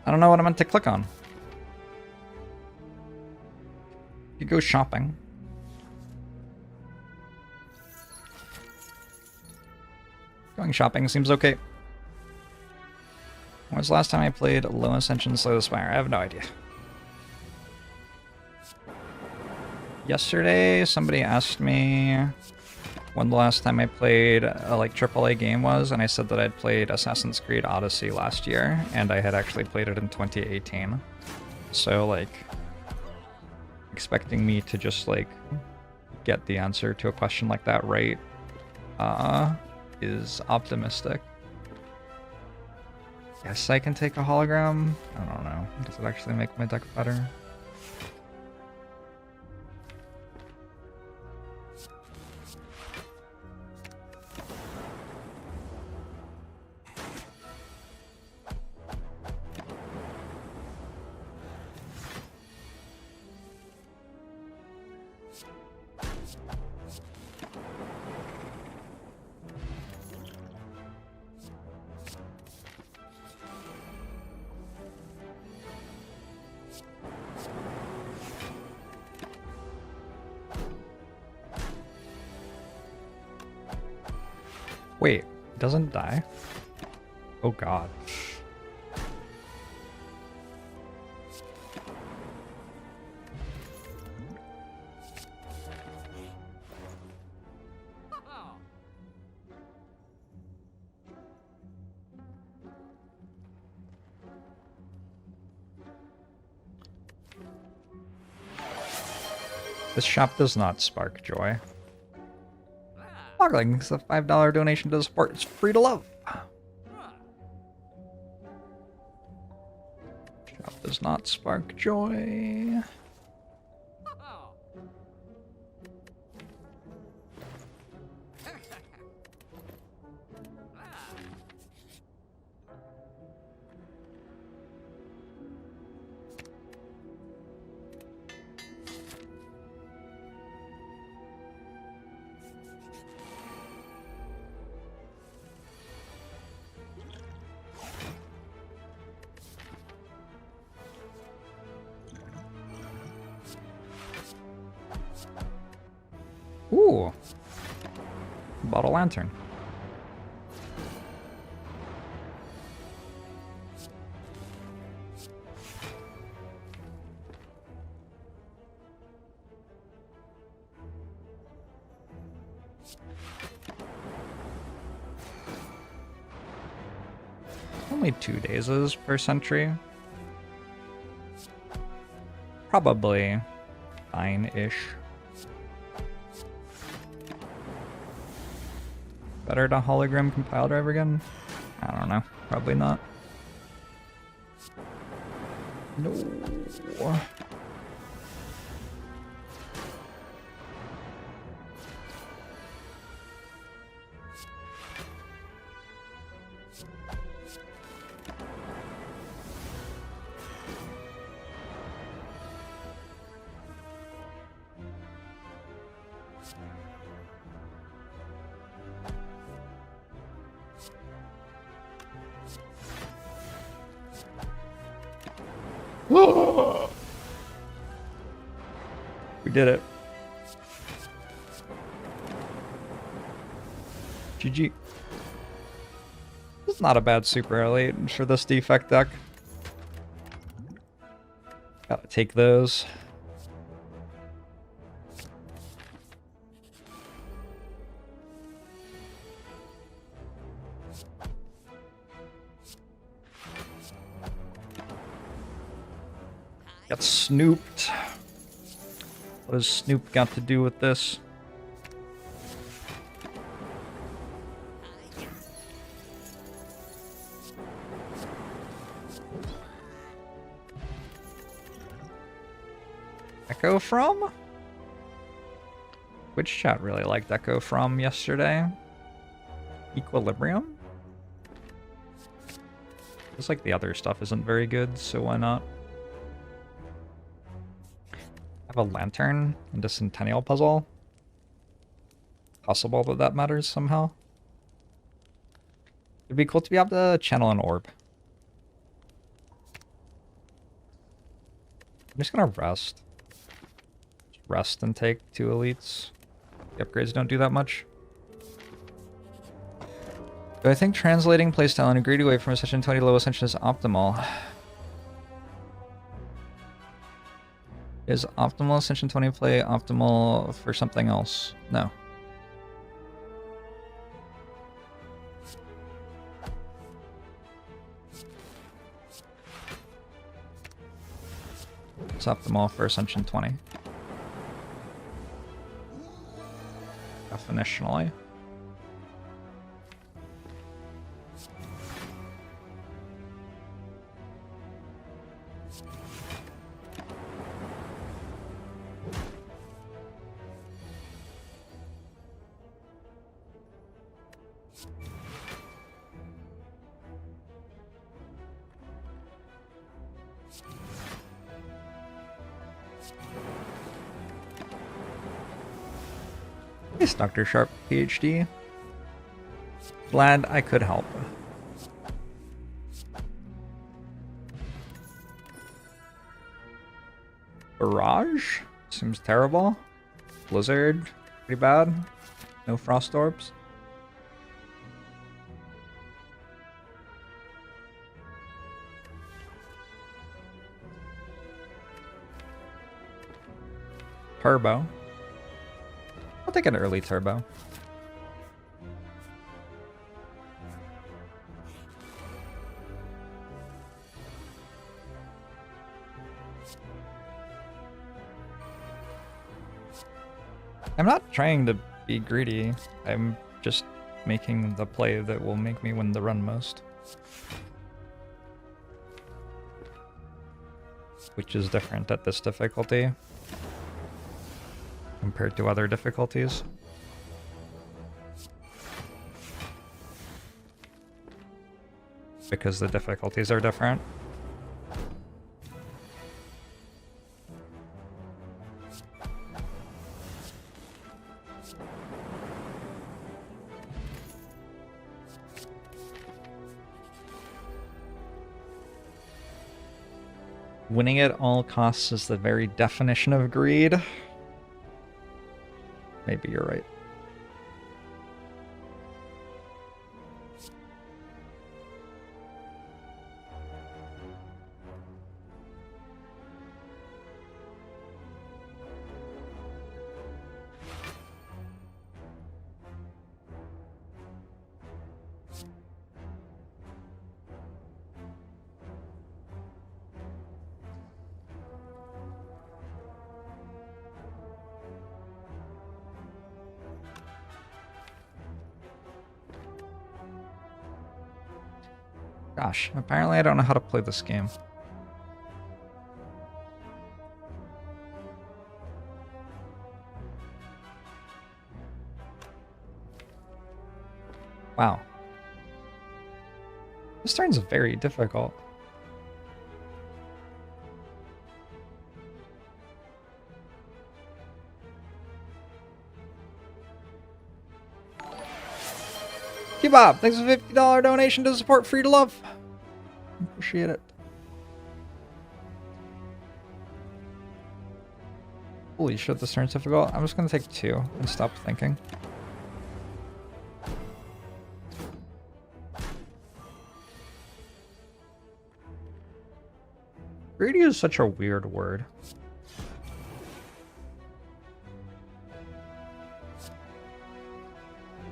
I don't know what I meant to click on. You go shopping. Going shopping seems okay. When was the last time I played Low Ascension Slow Spire? I have no idea. Yesterday, somebody asked me when the last time I played a like AAA game was, and I said that I'd played Assassin's Creed Odyssey last year, and I had actually played it in 2018. So like, expecting me to just like get the answer to a question like that right is optimistic. Yes, I can take a hologram. I don't know. Does it actually make my deck better? Wait, it doesn't die? Oh god. This shop does not spark joy. Boggling, it's a $5 donation to the support. It's free to love. Shop does not spark joy. Ooh. Bottle lantern. Only 2 days per century. Probably fine-ish. Better to hologram compile driver again? I don't know. Probably not. No. We did it. GG. This is not a bad super elite for this defect deck. Gotta take those. Got snooped. What has Snoop got to do with this? Echo from? Which chat really liked Echo from yesterday? Equilibrium? Feels like the other stuff isn't very good, so why not? I have a lantern and a centennial puzzle. Possible that that matters somehow. It'd be cool to be able to channel an orb. I'm just gonna rest. Rest and take 2 elites. The upgrades don't do that much. Do I think translating playstyle in a greedy way from Ascension 20 to low Ascension is optimal? Is optimal Ascension 20 play optimal for something else? No. It's optimal for Ascension 20. Definitionally. Yes, Dr. Sharp, PhD. Glad I could help. Barrage? Seems terrible. Blizzard? Pretty bad. No frost orbs. Turbo. I'll take an early turbo. I'm not trying to be greedy. I'm just making the play that will make me win the run most. Which is different at this difficulty compared to other difficulties. Because the difficulties are different. Winning at all costs is the very definition of greed. Maybe you're right. Gosh, apparently I don't know how to play this game. Wow. This turn's very difficult. Bob, thanks for the $50 donation to support Free to Love. Appreciate it. Holy shit, this turn's difficult. I'm just gonna take 2 and stop thinking. Greedy is such a weird word.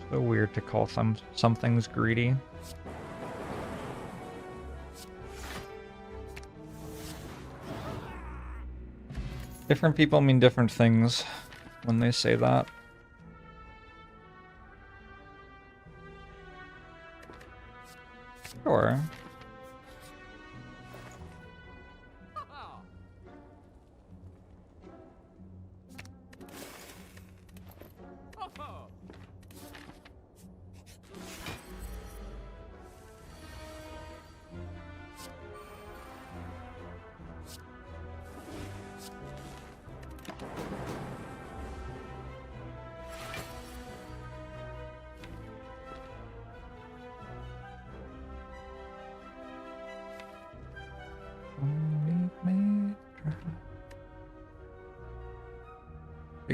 So weird to call some things greedy. Different people mean different things when they say that. Sure.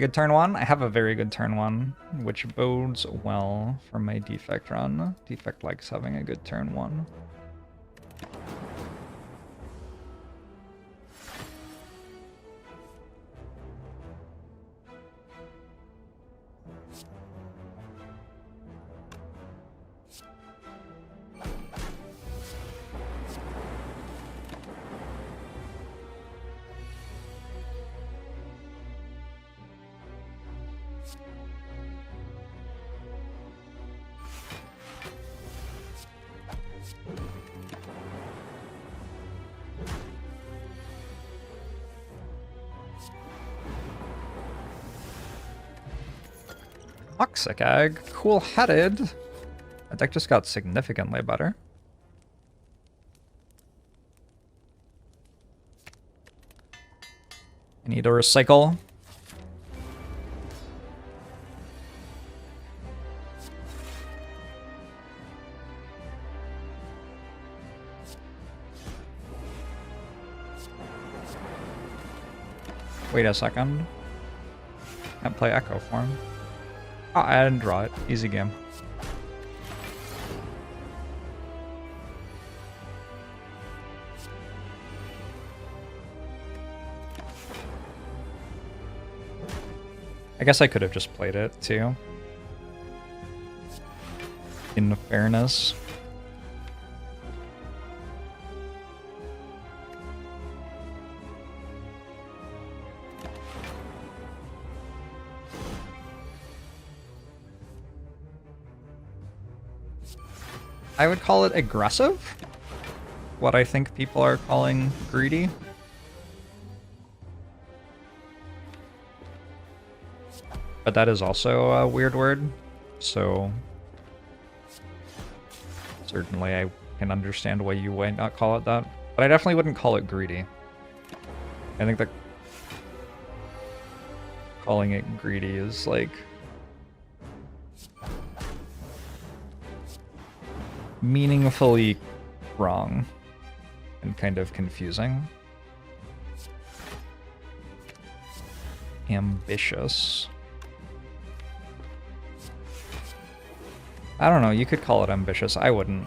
good turn 1? I have a very good turn 1, which bodes well for my Defect run. Defect likes having a good turn 1. Toxic Egg, cool-headed. That deck just got significantly better. I need to recycle. Wait a second. Can't play Echo Form. Oh, I didn't draw it. Easy game. I guess I could have just played it too. In fairness. I would call it aggressive. What I think people are calling greedy. But that is also a weird word, so certainly I can understand why you might not call it that. But I definitely wouldn't call it greedy. I think that calling it greedy is like meaningfully wrong and kind of confusing. Ambitious. I don't know, you could call it ambitious. I wouldn't.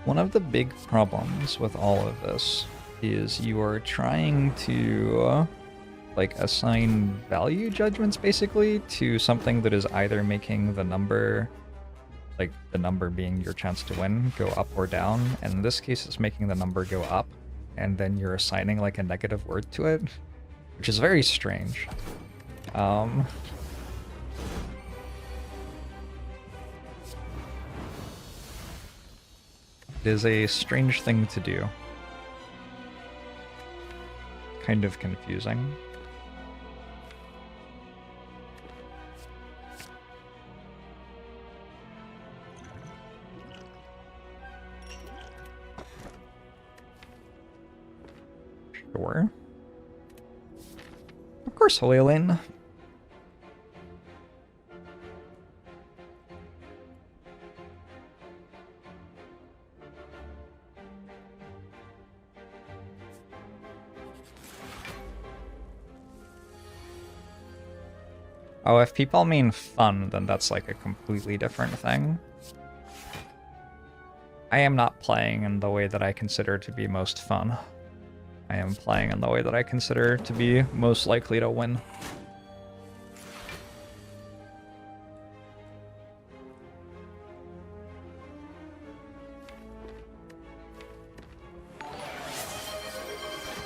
One of the big problems with all of this is you are trying to like assign value judgments basically to something that is either making the number, like the number being your chance to win, go up or down. And in this case, it's making the number go up, and then you're assigning like a negative word to it, which is very strange. It is a strange thing to do. Kind of confusing. Sure. Of course, Holy Lane. Oh, if people mean fun, then that's like a completely different thing. I am not playing in the way that I consider to be most fun. I am playing in the way that I consider to be most likely to win.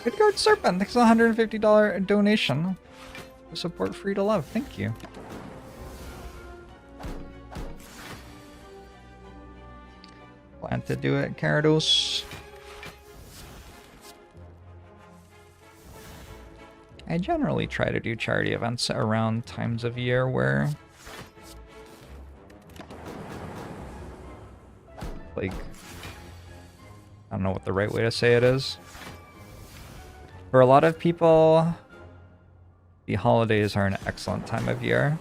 Good Guard Serpent, thanks for the $150 donation. To support Free to Love, thank you. Plan to do it, Carados. I generally try to do charity events around times of year where, like, I don't know what the right way to say it is. For a lot of people, the holidays are an excellent time of year,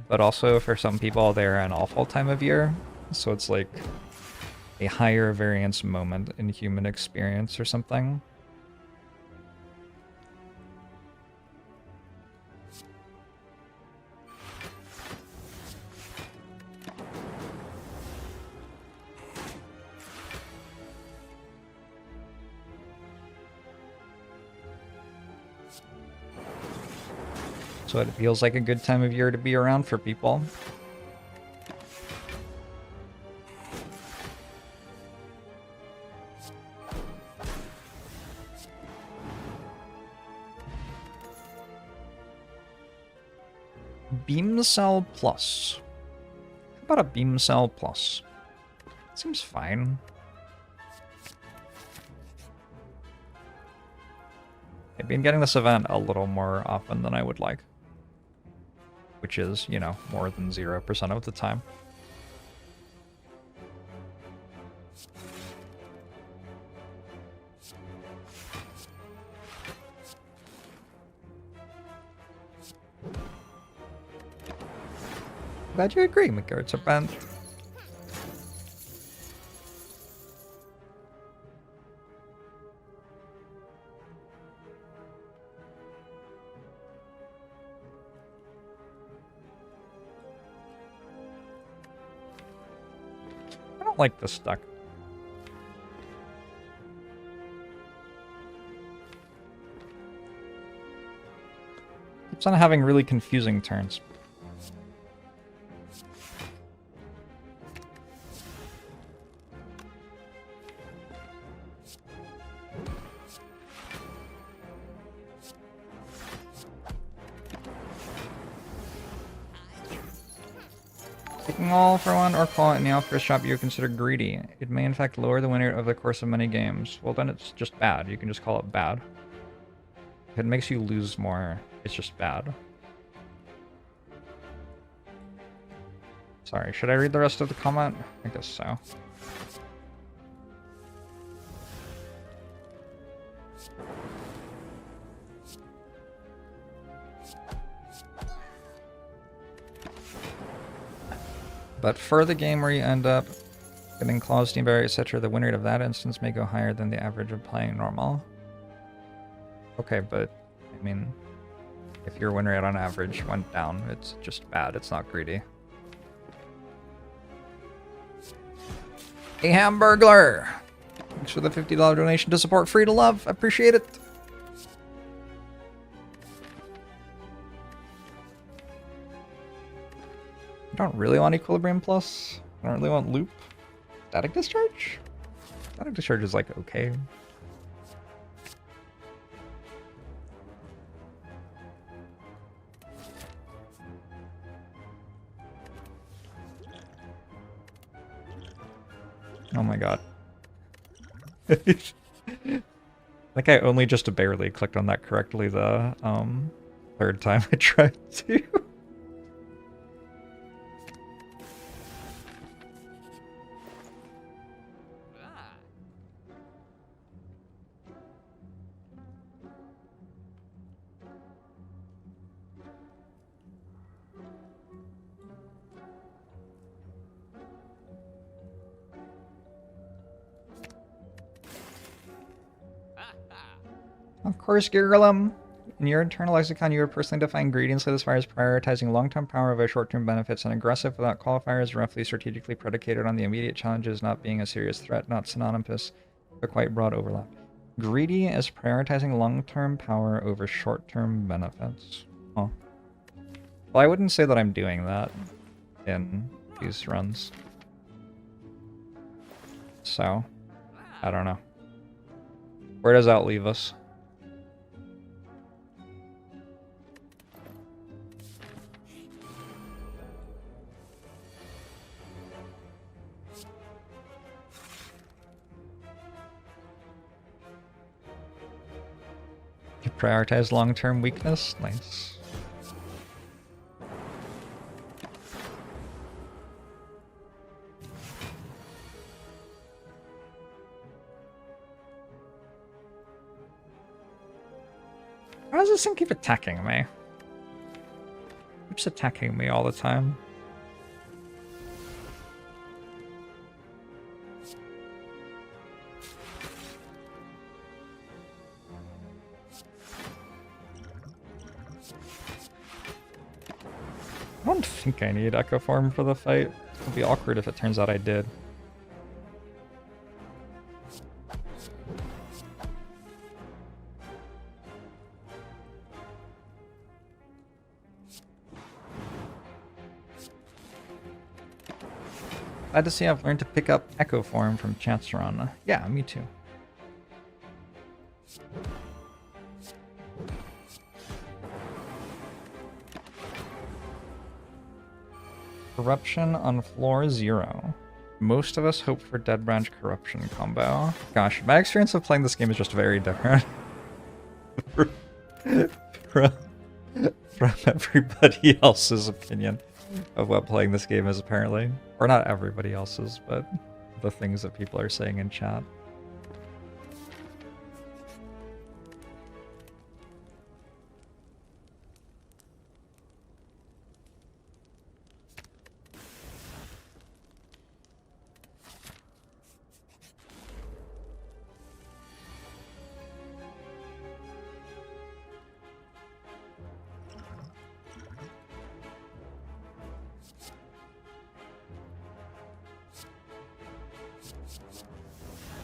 but also for some people, they're an awful time of year. So it's like, a higher variance moment in human experience or something. So it feels like a good time of year to be around for people. Beam Cell Plus. How about a Beam Cell Plus? Seems fine. I've been getting this event a little more often than I would like. Which is, you know, more than 0% of the time. Glad you agree, McGarrett's a band. I don't like this deck. Keeps on having really confusing turns. Taking all for one or call it in the first shop you consider greedy. It may in fact lower the winner over the course of many games. Well then it's just bad. You can just call it bad. If it makes you lose more, it's just bad. Sorry, should I read the rest of the comment? I guess so. But for the game where you end up getting claws, steam barrier, etc., the win rate of that instance may go higher than the average of playing normal. Okay, but I mean, if your win rate on average went down, it's just bad. It's not greedy. A Hamburglar! Thanks for the $50 donation to support Free to Love. I appreciate it. I don't really want Equilibrium Plus. I don't really want Loop. Static Discharge? Static Discharge is like okay. Oh my god. I think I only just barely clicked on that correctly the third time I tried to. Of course, Girlum. In your internal lexicon, you are personally defining greedy instead of as prioritizing long-term power over short-term benefits, and aggressive without qualifiers, roughly strategically predicated on the immediate challenges not being a serious threat, not synonymous, but quite broad overlap. Greedy is prioritizing long-term power over short-term benefits. Huh. Well, I wouldn't say that I'm doing that in these runs. So, I don't know. Where does that leave us? You prioritize long-term weakness? Nice. Why does this thing keep attacking me? It keeps attacking me all the time. I don't think I need Echo Form for the fight. It'll be awkward if it turns out I did. Glad to see I've learned to pick up Echo Form from Chance Run. Yeah, me too. Corruption on floor 0. Most of us hope for Dead Branch Corruption combo. Gosh, my experience of playing this game is just very different from everybody else's opinion of what playing this game is, apparently. Or not everybody else's, but the things that people are saying in chat.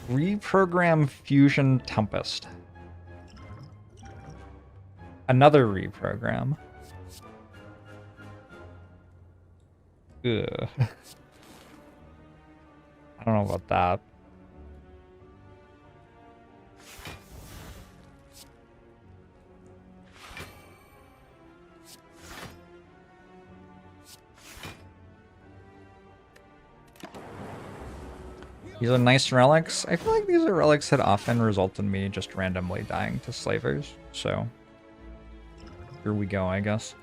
Reprogram Fusion Tempest. Another reprogram. Ugh. I don't know about that. These are nice relics. I feel like these are relics that often result in me just randomly dying to slavers. So here we go, I guess.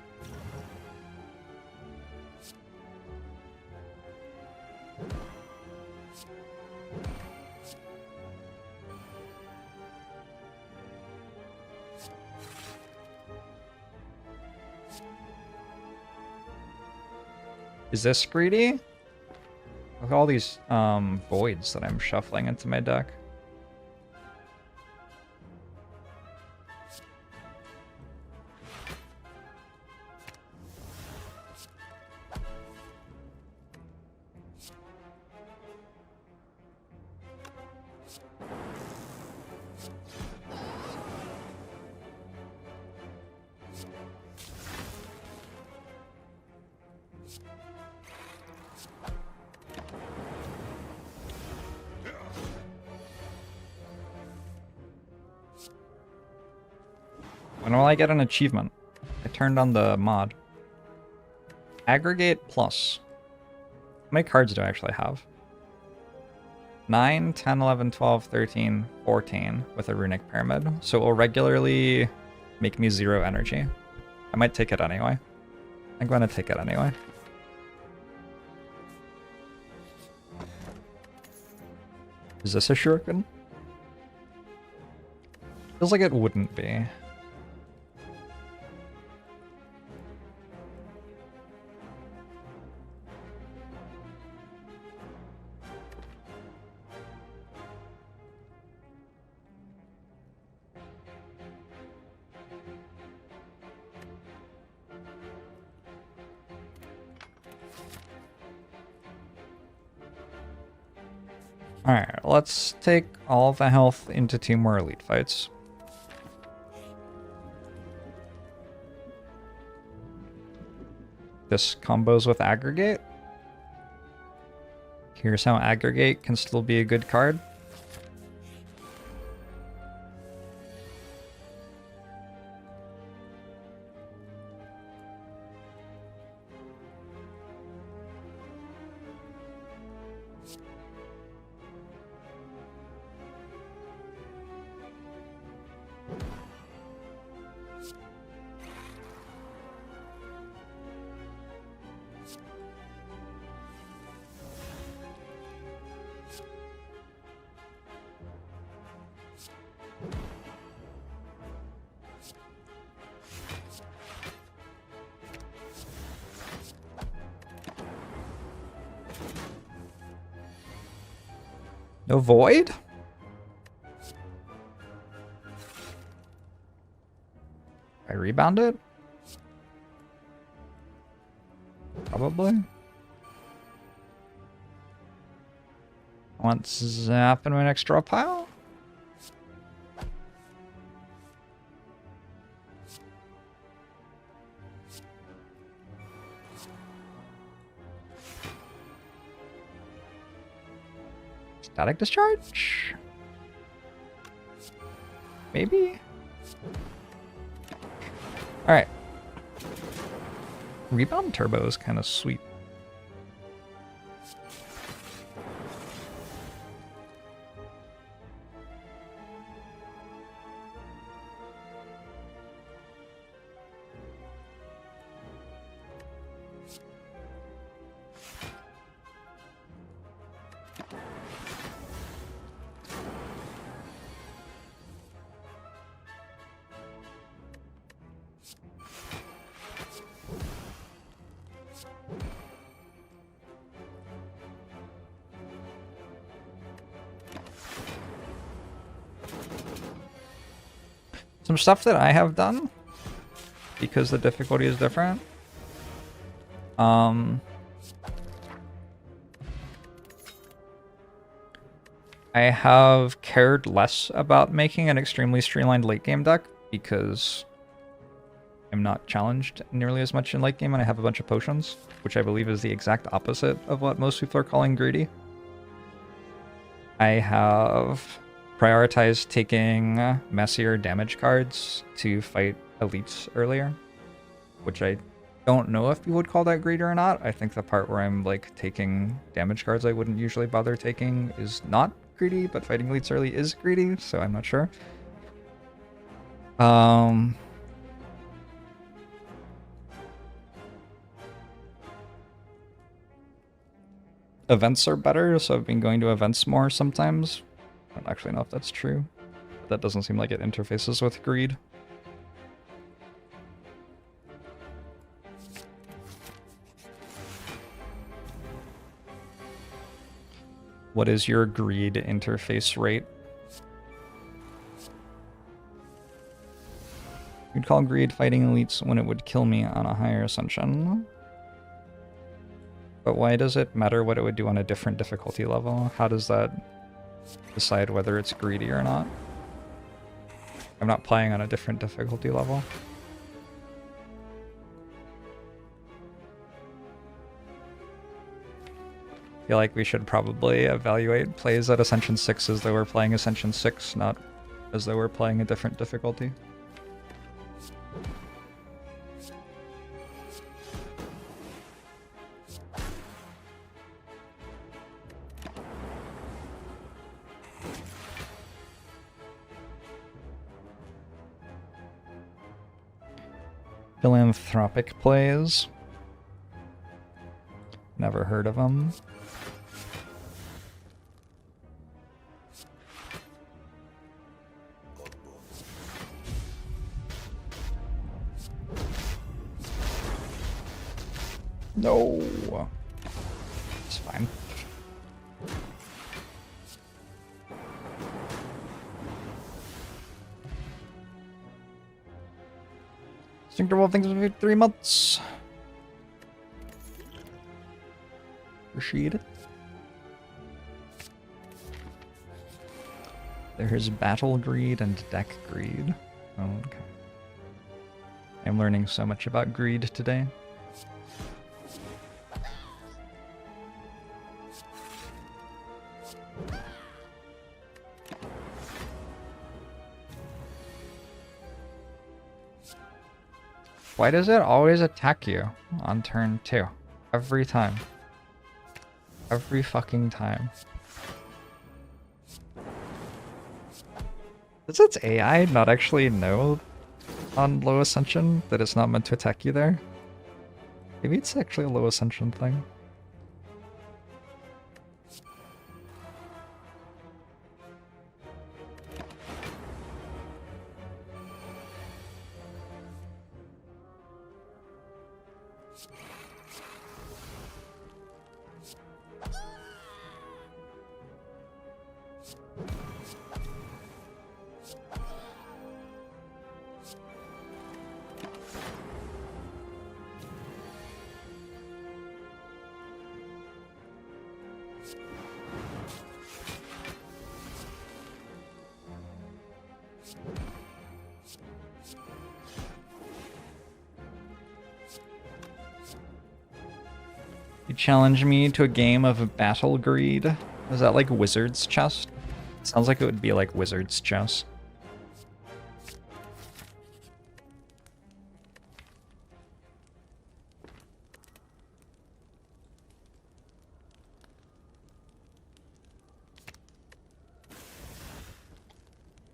Is this greedy? With all these voids that I'm shuffling into my deck. When will I get an achievement? I turned on the mod. Aggregate plus. How many cards do I actually have? 9, 10, 11, 12, 13, 14 with a runic pyramid. So it will regularly make me 0 energy. I might take it anyway. I'm going to take it anyway. Is this a shuriken? Feels like it wouldn't be. Alright, let's take all of the health into 2 more elite fights. This combos with Aggregate. Here's how Aggregate can still be a good card. No void? I rebound it? Probably. Want zap in my next draw pile? Static discharge? Maybe? Alright. Rebound turbo is kind of sweet. Some stuff that I have done, because the difficulty is different. I have cared less about making an extremely streamlined late game deck because I'm not challenged nearly as much in late game and I have a bunch of potions, which I believe is the exact opposite of what most people are calling greedy. I have prioritized taking messier damage cards to fight elites earlier, which I don't know if you would call that greedy or not. I think the part where I'm like taking damage cards I wouldn't usually bother taking is not greedy, but fighting elites early is greedy, so I'm not sure. Events are better, so I've been going to events more sometimes. I don't actually know if that's true. But that doesn't seem like it interfaces with greed. What is your greed interface rate? You'd call greed fighting elites when it would kill me on a higher ascension. But why does it matter what it would do on a different difficulty level? How does that decide whether it's greedy or not? I'm not playing on a different difficulty level. I feel like we should probably evaluate plays at Ascension 6 as though we're playing Ascension 6, not as though we're playing a different difficulty. Philanthropic plays. Never heard of them. No. It's fine. Instinctive things will be 3 months. Appreciate it. There's battle greed and deck greed. Oh, okay. I'm learning so much about greed today. Why does it always attack you on turn 2? Every time. Every fucking time. Does its AI not actually know on low ascension that it's not meant to attack you there? Maybe it's actually a low ascension thing. You challenge me to a game of Battle Greed. Is that like Wizard's Chess? Sounds like it would be like Wizard's Chess.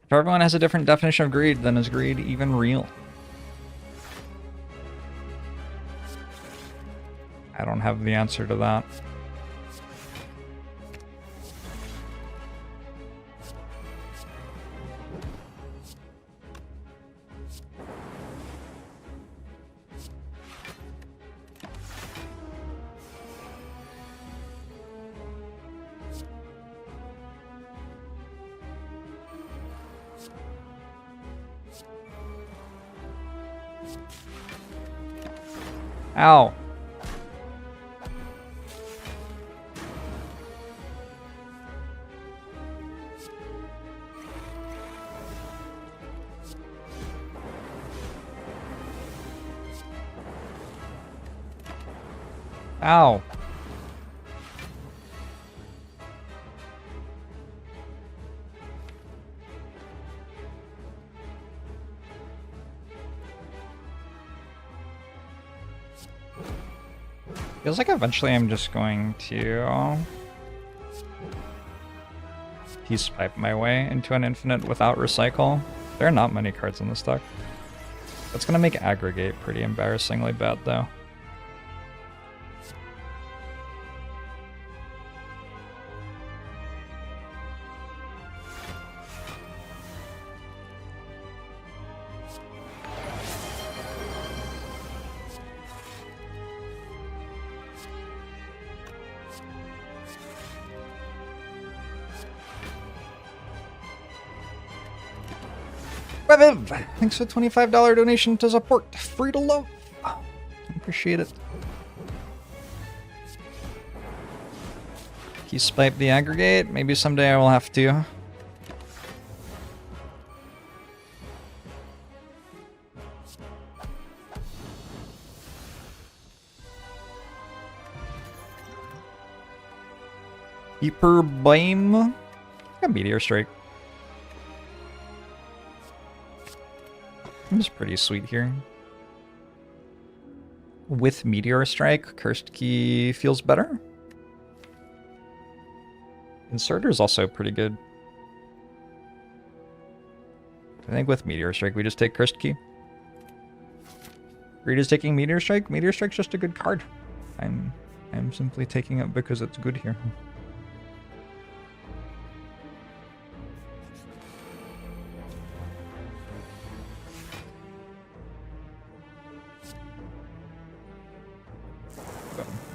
If everyone has a different definition of greed, then is greed even real? I don't have the answer to that. Ow. Ow. Feels like eventually I'm just going to peace pipe my way into an infinite without recycle. There are not many cards in this deck. That's gonna make aggregate pretty embarrassingly bad though. Thanks for the $25 donation to support Free to Love. I appreciate it. Peace pipe the aggregate. Maybe someday I will have to. Hyper Beam. Got Meteor Strike. It's pretty sweet here. With Meteor Strike, Cursed Key feels better. Inserter is also pretty good. I think with Meteor Strike, we just take Cursed Key. Reed is taking Meteor Strike. Meteor Strike's just a good card. I'm simply taking it because it's good here.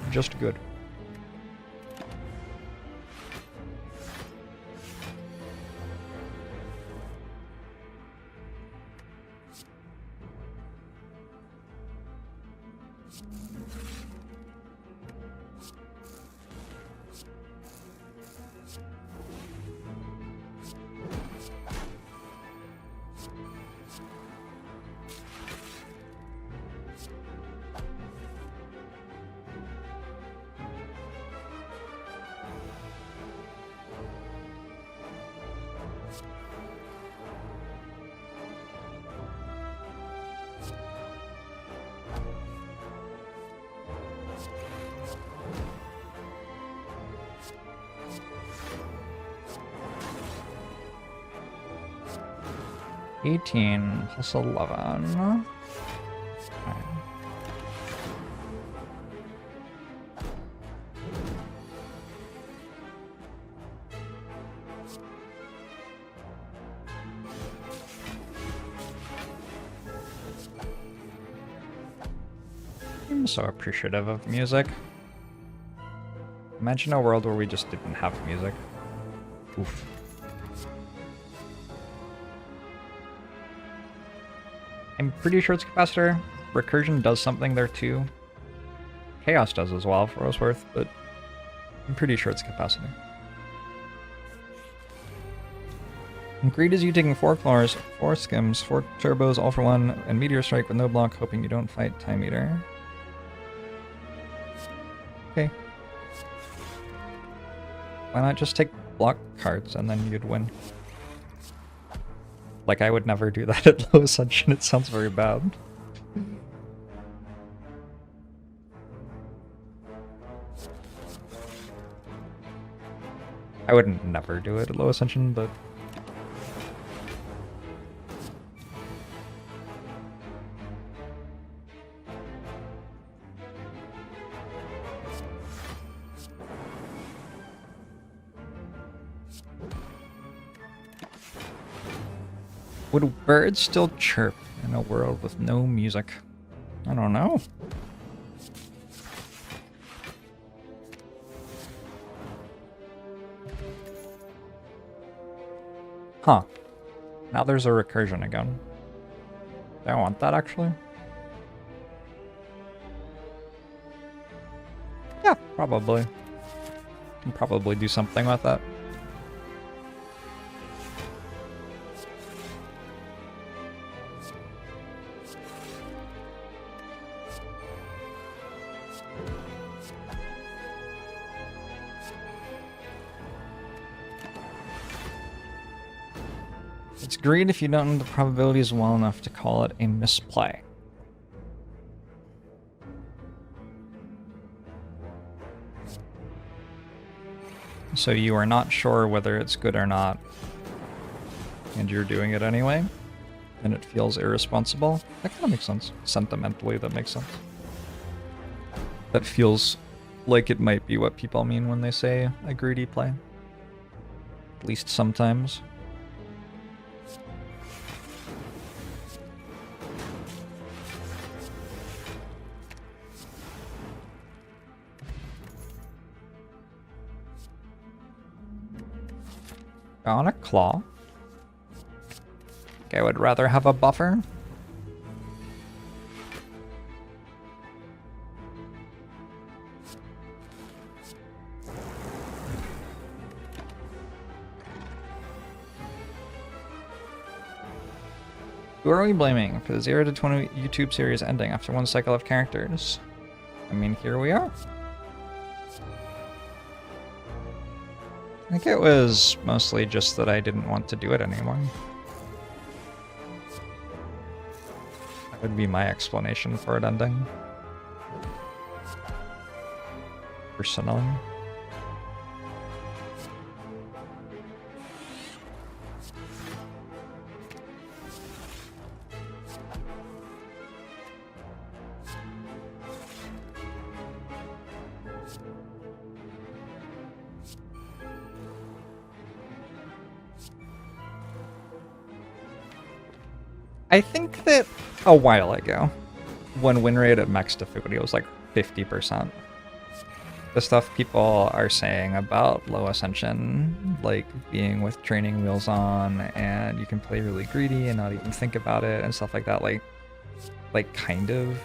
Just good. $18 plus 11. Okay. I'm so appreciative of music. Imagine a world where we just didn't have music. Oof. I'm pretty sure it's capacitor. Recursion does something there too. Chaos does as well, for what it's worth, but I'm pretty sure it's capacity. Greed is you taking 4 claws, 4 skims, 4 turbos, all for 1, and meteor strike with no block, hoping you don't fight time eater. Okay. Why not just take block cards and then you'd win? Like, I would never do that at low ascension, it sounds very bad. I would never do it at low ascension, but... Would birds still chirp in a world with no music? I don't know. Huh. Now there's a recursion again. Do I want that, actually? Yeah, probably. Can probably do something with that. It's great if you don't know the probabilities well enough to call it a misplay. So you are not sure whether it's good or not, and you're doing it anyway, and it feels irresponsible. That kind of makes sense. Sentimentally, that makes sense. That feels like it might be what people mean when they say a greedy play. At least sometimes. On a claw. I would rather have a buffer. Who are we blaming for the 0 to 20 YouTube series ending after one cycle of characters? I mean, here we are. I think it was mostly just that I didn't want to do it anymore. That would be my explanation for it ending. Personally. I think that a while ago, when win rate at max difficulty was like 50%, the stuff people are saying about low ascension, like being with training wheels on, and you can play really greedy and not even think about it and stuff like that, like kind of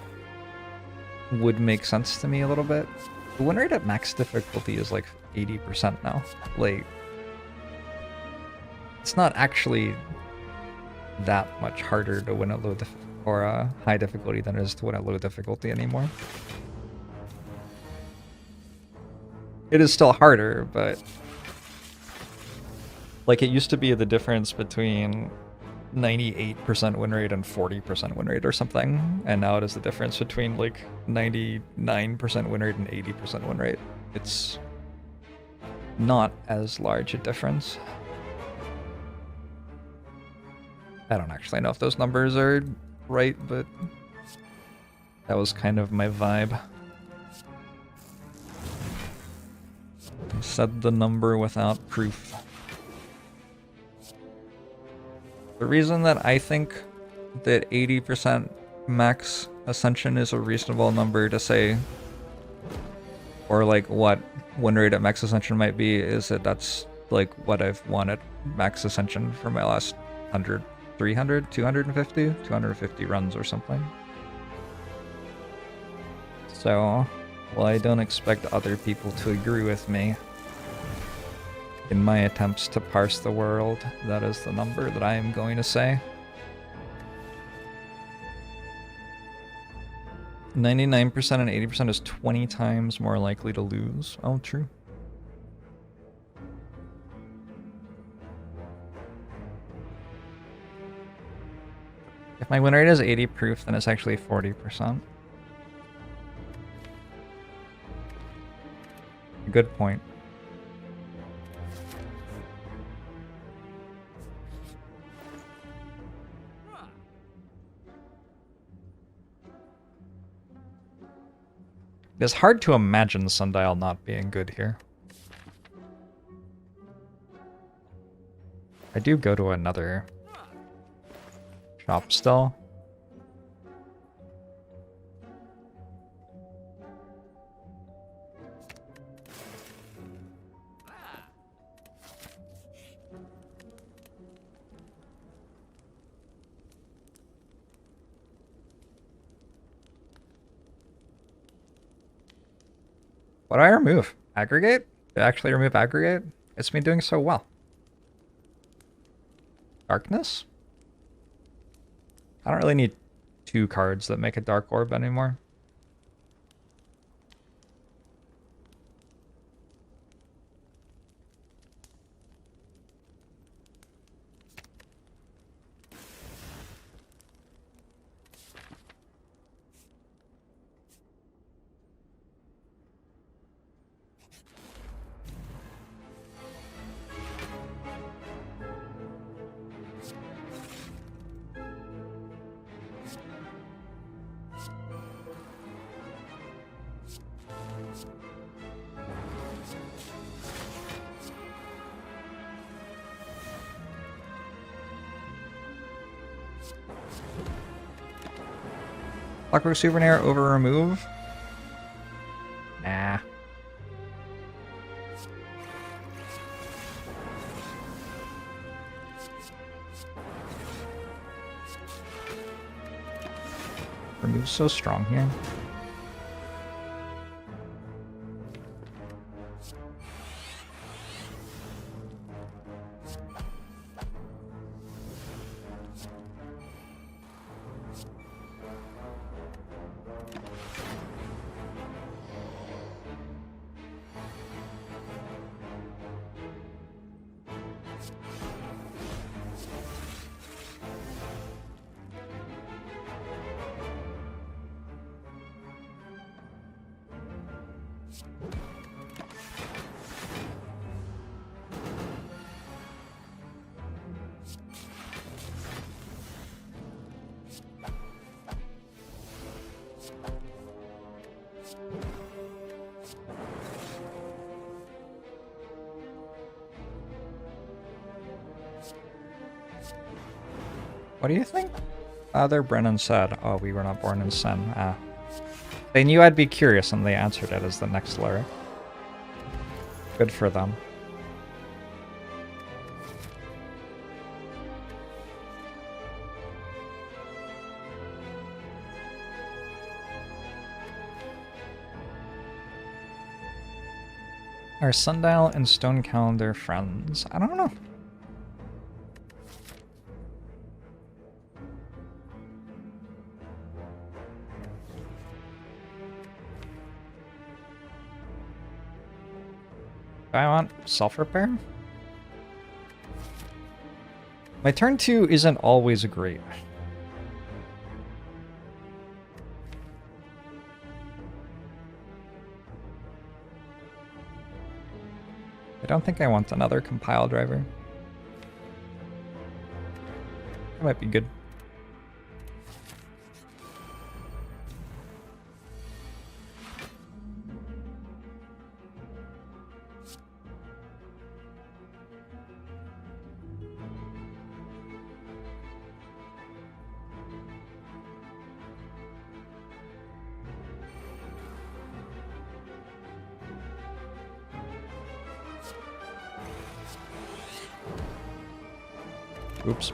would make sense to me a little bit. The win rate at max difficulty is like 80% now. Like, it's not actually that much harder to win at low or a high difficulty than it is to win at low difficulty anymore. It is still harder, but like it used to be the difference between 98% win rate and 40% win rate or something, and now it is the difference between like 99% win rate and 80% win rate. It's not as large a difference. I don't actually know if those numbers are right, but that was kind of my vibe. I said the number without proof. The reason that I think that 80% max ascension is a reasonable number to say, or like what win rate at max ascension might be, is that that's like what I've won at max ascension for my last 100, 300, 250 runs or something. So Well, I don't expect other people to agree with me. In my attempts to parse the world, that is the number that I am going to say. 99% and 80% is 20 times more likely to lose. Oh, true. If my win rate is 80 proof, then it's actually 40%. Good point. It's hard to imagine Sundial not being good here. I do go to another shop still. What do I remove? Aggregate? Did I actually remove aggregate? It's been doing so well. Darkness? I don't really need 2 cards that make a dark orb anymore. Clockwork Souvenir over remove? Nah. Remove's so strong here. What do you think? Other Brennan said, oh, we were not born in sin. They knew I'd be curious and they answered it as the next lyric. Good for them. Are Sundial and Stone Calendar friends? I don't know. Do I want self-repair? My turn 2 isn't always great. I don't think I want another compile driver. That might be good. Oops.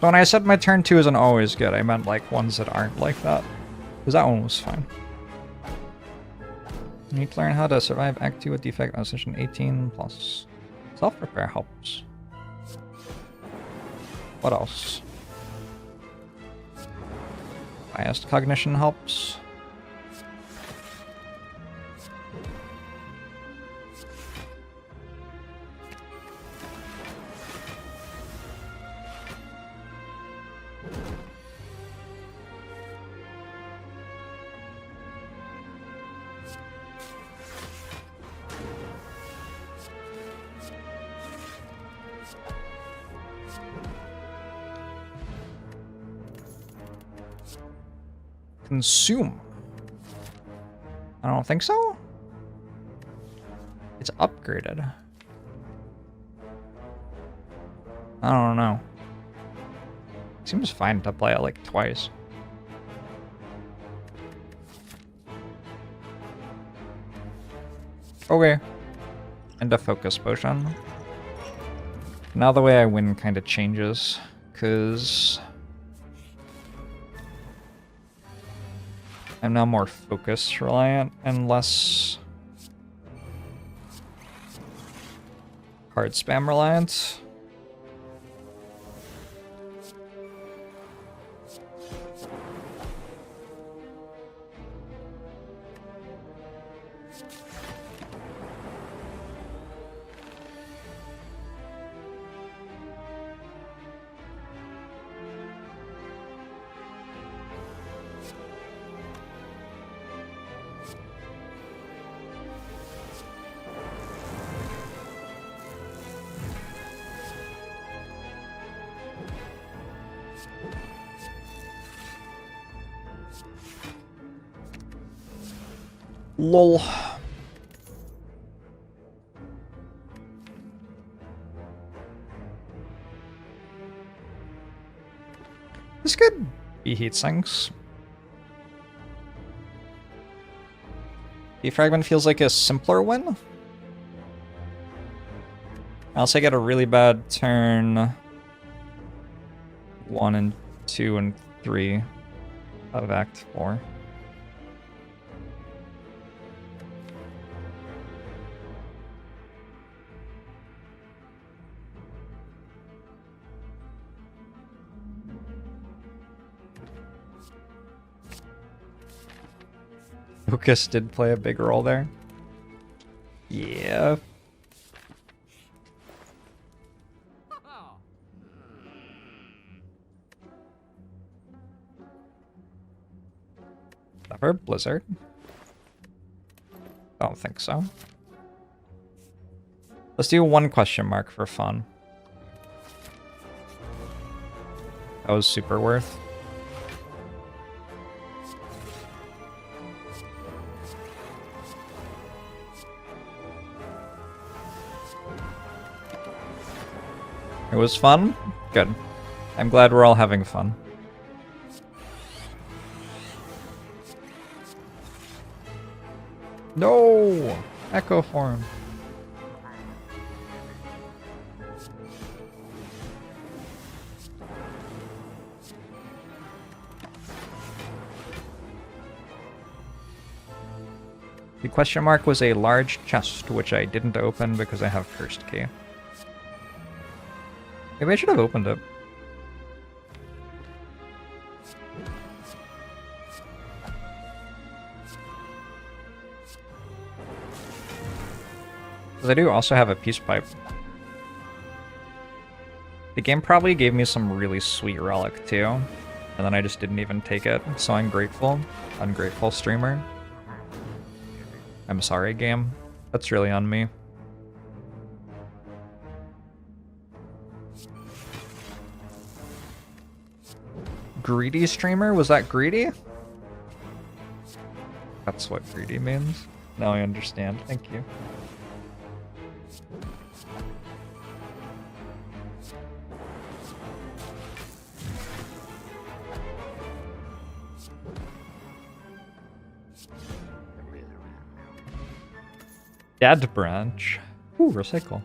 So when I said my turn 2 isn't always good, I meant like ones that aren't like that. Because that one was fine. You need to learn how to survive Act 2 with Defect on session 18 plus. Self-repair helps. What else? Biased cognition helps. Consume. I don't think so. It's upgraded. I don't know. Seems fine to play it like twice. Okay. And a focus potion. Now the way I win kind of changes, because I'm now more focus reliant and less card spam reliant. Lol. This could be heat sinks. Defragment feels like a simpler win. Else I get a really bad turn 1 and 2 and 3 out of Act 4. Lucas did play a big role there. Yeah. Ever Blizzard? Don't think so. Let's do one question mark for fun. That was super worth. It was fun? Good. I'm glad we're all having fun. No! Echo form. The question mark was a large chest, which I didn't open because I have cursed key. Maybe I should have opened it. Because I do also have a peace pipe. The game probably gave me some really sweet relic too, and then I just didn't even take it, so I'm grateful. Ungrateful streamer. I'm sorry, game. That's really on me. Greedy streamer? Was that greedy? That's what greedy means. Now I understand. Thank you. Dad branch. Ooh, recycle.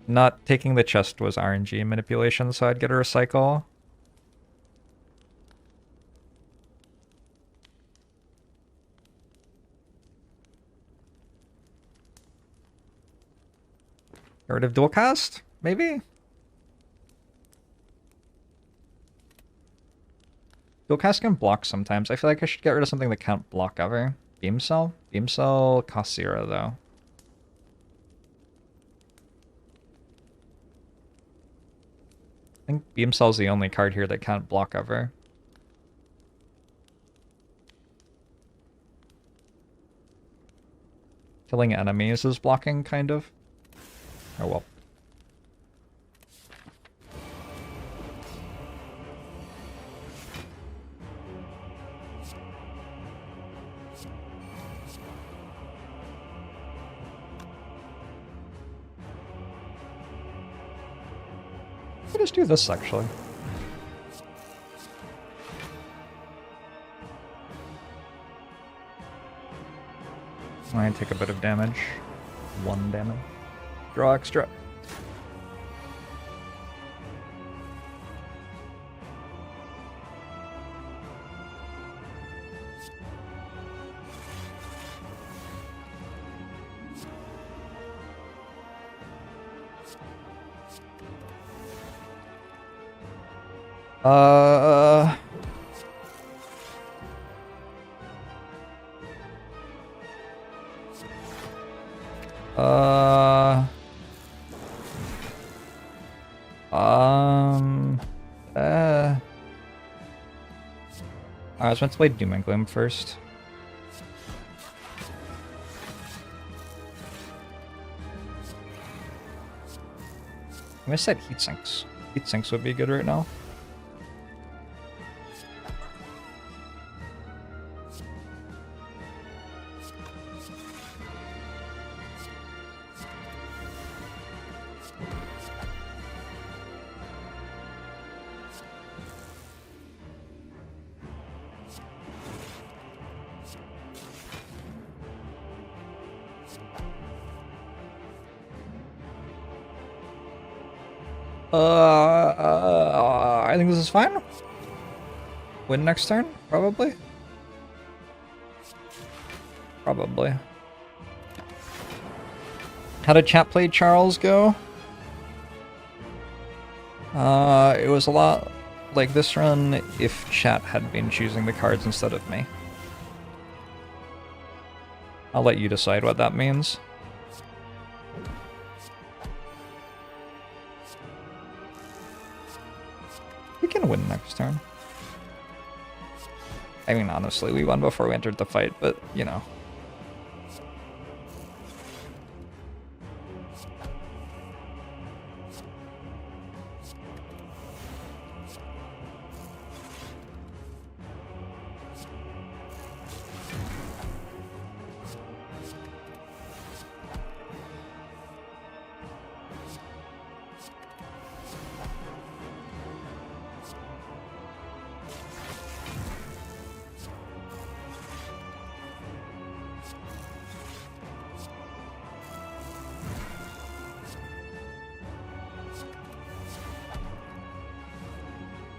Not taking the chest was RNG manipulation, so I'd get a recycle. Get rid of dual cast? Maybe? Dual cast can block sometimes. I feel like I should get rid of something that can't block ever. Beam Cell? Beam Cell costs 0 though. I think Beam Cell's the only card here that can't block ever. Killing enemies is blocking, kind of. Oh well. I'll just do this, actually. I take a bit of damage. 1 damage. Draw extra. Uh... I was meant to play Doom and Gloom first. I said heat sinks. Heat sinks would be good right now. I think this is fine. Win next turn, probably. Probably. How did chat play Charles go? It was a lot like this run if chat had been choosing the cards instead of me. I'll let you decide what that means. We can win next turn. I mean, honestly, we won before we entered the fight, but, you know.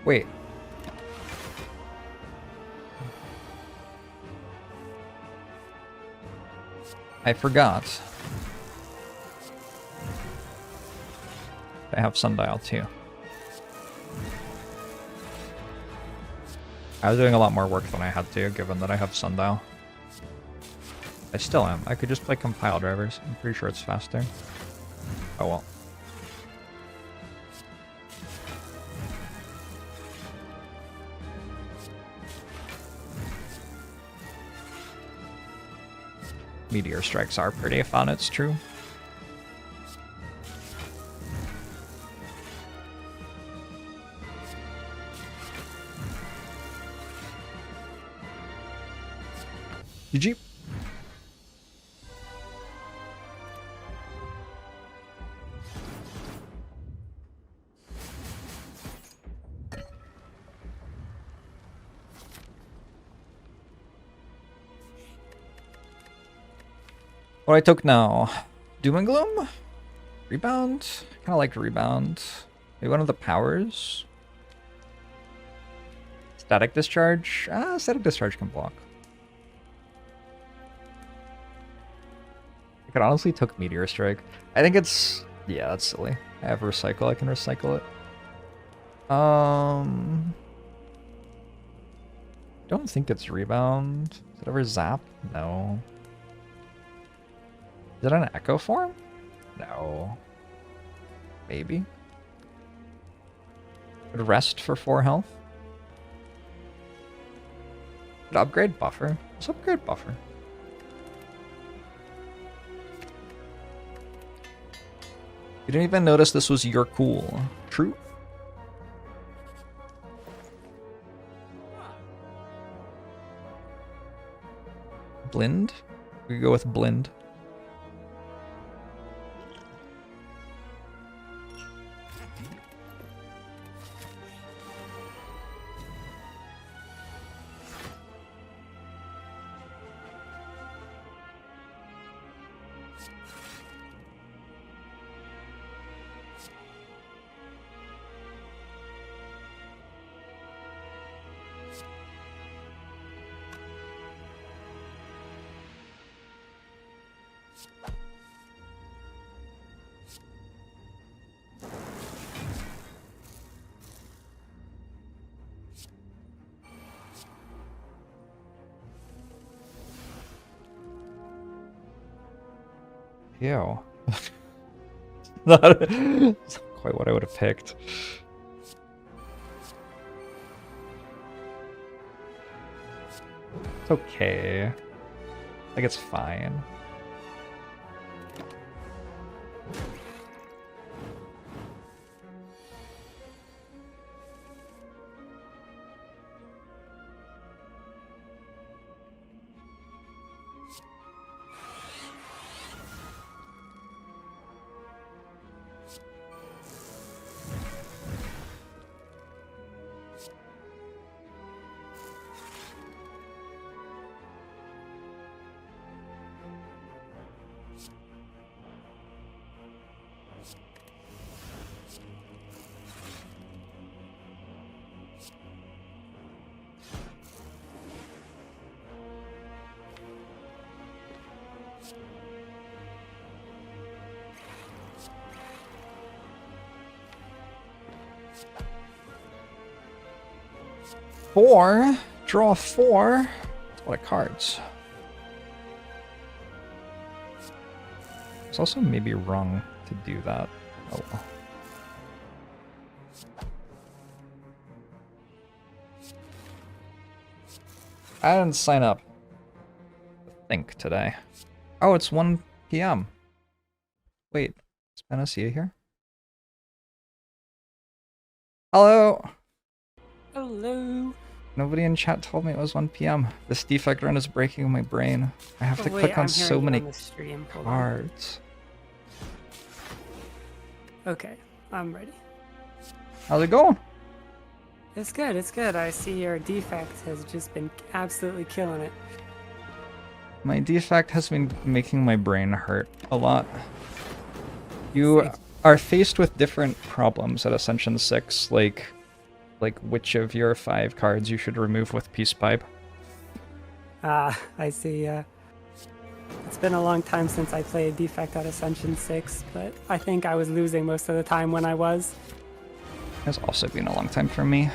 Wait. I forgot. I have Sundial too. I was doing a lot more work than I had to, given that I have Sundial. I still am. I could just play compile drivers. I'm pretty sure it's faster. Oh well. Meteor strikes are pretty fun, it's true. GG. What I took now? Doom and Gloom? Rebound? Kind of like rebound. Maybe one of the powers? Static discharge? Static discharge can block. I could honestly took Meteor Strike. I think it's... Yeah, that's silly. I have Recycle, I can recycle it. Don't think it's Rebound. Is it ever Zap? No. Is it an Echo form? No. Maybe. Could Rest for 4 health. Could upgrade Buffer. Let's upgrade Buffer. You didn't even notice this was your cool. True. Blind? We could go with Blind. Ew. Not quite what I would have picked. It's okay. Like, it's fine. Four. Draw 4. That's a lot of cards. It's also maybe wrong to do that. Oh well. I didn't sign up to think today. Oh, it's 1 p.m. Wait, is Panacea here? Hello? Hello. Nobody in chat told me it was 1 p.m. This defect run is breaking my brain. I have to click on so many cards. Okay, I'm ready. How's it going? It's good, it's good. I see your defect has just been absolutely killing it. My defect has been making my brain hurt a lot. You are faced with different problems at Ascension 6, like which of your 5 cards you should remove with Peace Pipe. I see. It's been a long time since I played Defect at Ascension 6, but I think I was losing most of the time when I was. It's also been a long time for me.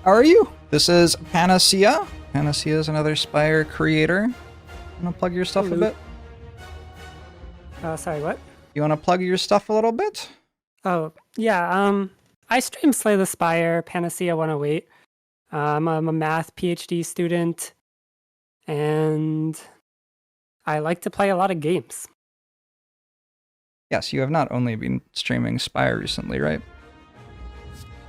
How are you? This is Panacea. Panacea is another Spire creator. Wanna plug your stuff a bit? Sorry, what? You wanna plug your stuff a little bit? Oh, yeah, I stream Slay the Spire, Panacea108. I'm a math PhD student, and I like to play a lot of games. Yes, you have not only been streaming Spire recently, right?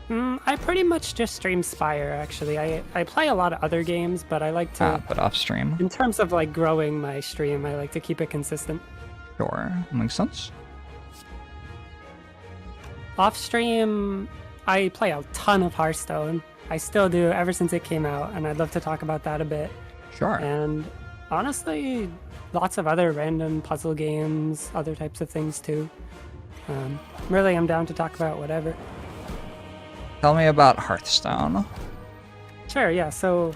I pretty much just stream Spire, actually. I play a lot of other games, but I like to... but off stream. In terms of, like, growing my stream, I like to keep it consistent. Sure, makes sense. Off stream, I play a ton of Hearthstone. I still do, ever since it came out, and I'd love to talk about that a bit. Sure. And Honestly, lots of other random puzzle games, other types of things too. Really, I'm down to talk about whatever. Tell me about Hearthstone. Sure, yeah. So,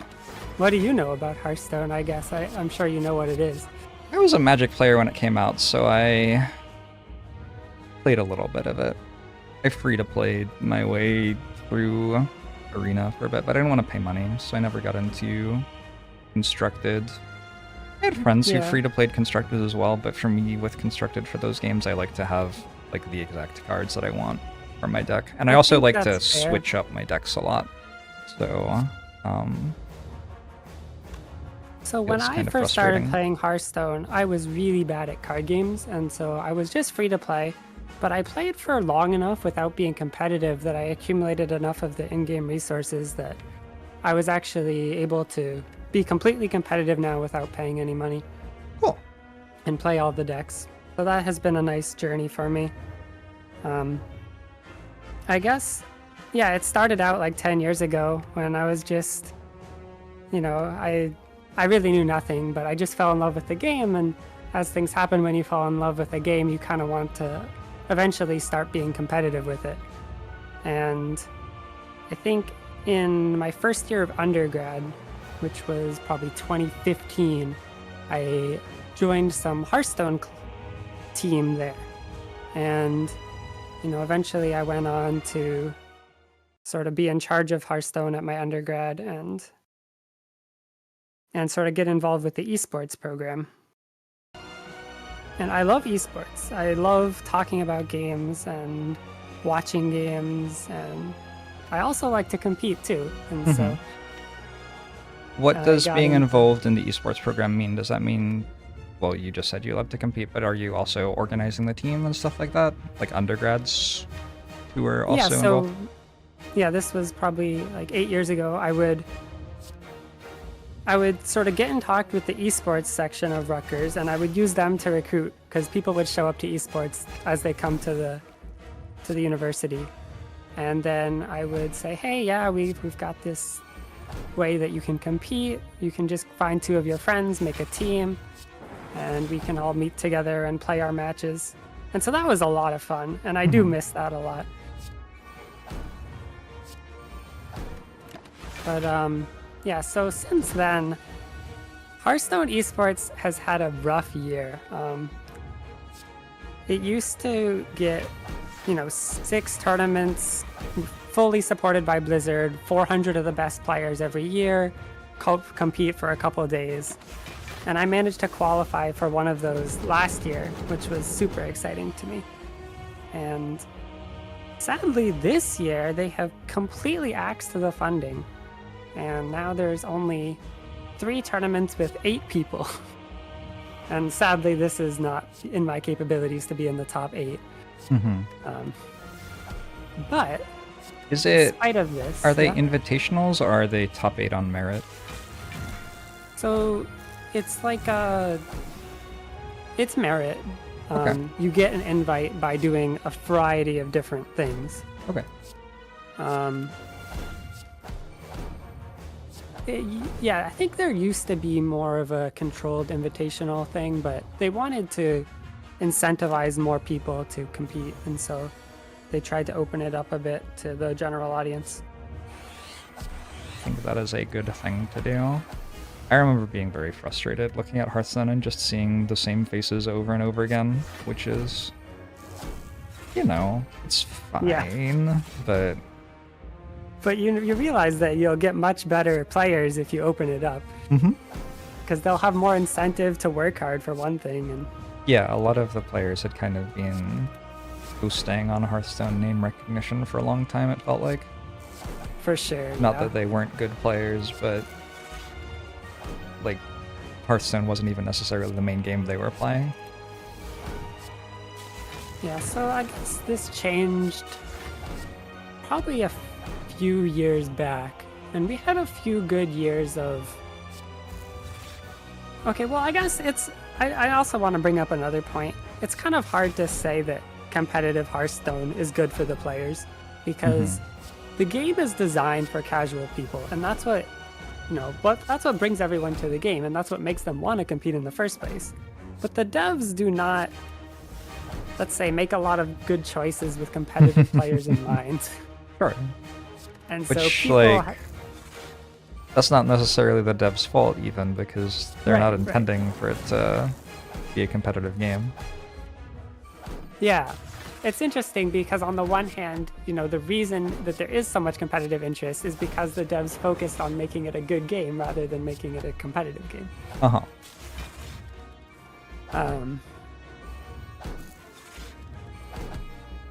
what do you know about Hearthstone? I guess I'm sure you know what it is. I was a Magic player when it came out, so I played a little bit of it. I free-to-play my way through Arena for a bit, but I didn't want to pay money, so I never got into Constructed. I had friends who free-to-played Constructed as well, but for me, with Constructed for those games, I like to have like the exact cards that I want from my deck. And I also like to switch up my decks a lot. So when I first started playing Hearthstone, I was really bad at card games, and so I was just free to play. But I played for long enough without being competitive that I accumulated enough of the in-game resources that I was actually able to be completely competitive now without paying any money. Cool. And play all the decks. So that has been a nice journey for me. I guess, yeah, it started out like 10 years ago when I was just, you know, I really knew nothing, but I just fell in love with the game, and as things happen when you fall in love with a game, you kind of want to eventually start being competitive with it. And I think in my first year of undergrad, which was probably 2015, I joined some Hearthstone team there. And, you know, eventually I went on to sort of be in charge of Hearthstone at my undergrad and sort of get involved with the esports program. And I love esports. I love talking about games and watching games, and I also like to compete too. And so, what does being involved in the esports program mean? Does that mean, well, you just said you love to compete, but are you also organizing the team and stuff like that? Like undergrads who are also involved? Yeah, this was probably like 8 years ago. I would sort of get in talk with the esports section of Rutgers, and I would use them to recruit, because people would show up to esports as they come to the university. And then I would say, hey, yeah, we've got this way that you can compete. You can just find 2 of your friends, make a team, and we can all meet together and play our matches. And so that was a lot of fun, and I do miss that a lot. But yeah, so since then, Hearthstone esports has had a rough year. It used to get, 6 tournaments fully supported by Blizzard, 400 of the best players every year, compete for a couple of days. And I managed to qualify for one of those last year, which was super exciting to me. And sadly, this year, they have completely axed the funding. And now there's only 3 tournaments with 8 people. And sadly, this is not in my capabilities to be in the top 8. But in spite of this, are they invitationals or are they top 8 on merit? So it's like it's merit. Okay. You get an invite by doing a variety of different things. Okay. Yeah, I think there used to be more of a controlled invitational thing, but they wanted to incentivize more people to compete, and so they tried to open it up a bit to the general audience. I think that is a good thing to do. I remember being very frustrated looking at Hearthstone and just seeing the same faces over and over again, which is, it's fine, but you realize that you'll get much better players if you open it up. Because they'll have more incentive to work hard, for one thing. And yeah, a lot of the players had kind of been boosting on Hearthstone name recognition for a long time, it felt like. For sure. Not that they weren't good players, but like Hearthstone wasn't even necessarily the main game they were playing. Yeah, so I guess this changed probably a few years back, and we had a few good years of... Okay, well, I guess I also want to bring up another point. It's kind of hard to say that competitive Hearthstone is good for the players, because the game is designed for casual people, and that's what but that's what brings everyone to the game, and that's what makes them want to compete in the first place. But the devs do not, let's say, make a lot of good choices with competitive players in mind. Sure. And Which, so people... like, that's not necessarily the devs' fault, even, because they're not intending for it to be a competitive game. Yeah. It's interesting because on the one hand, the reason that there is so much competitive interest is because the devs focused on making it a good game rather than making it a competitive game. Uh-huh.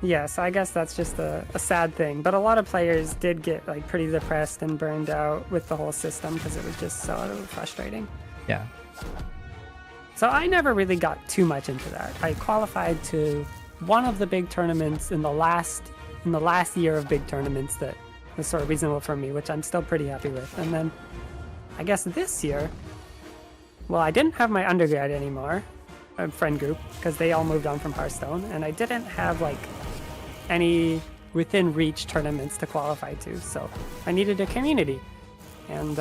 Yeah, so I guess that's just a sad thing. But a lot of players did get like pretty depressed and burned out with the whole system because it was just so frustrating. Yeah. So I never really got too much into that. I qualified to one of the big tournaments in the last year of big tournaments that was sort of reasonable for me, which I'm still pretty happy with. And then I guess this year, well, I didn't have my undergrad anymore, a friend group, because they all moved on from Hearthstone, and I didn't have like any within reach tournaments to qualify to, so I needed a community. And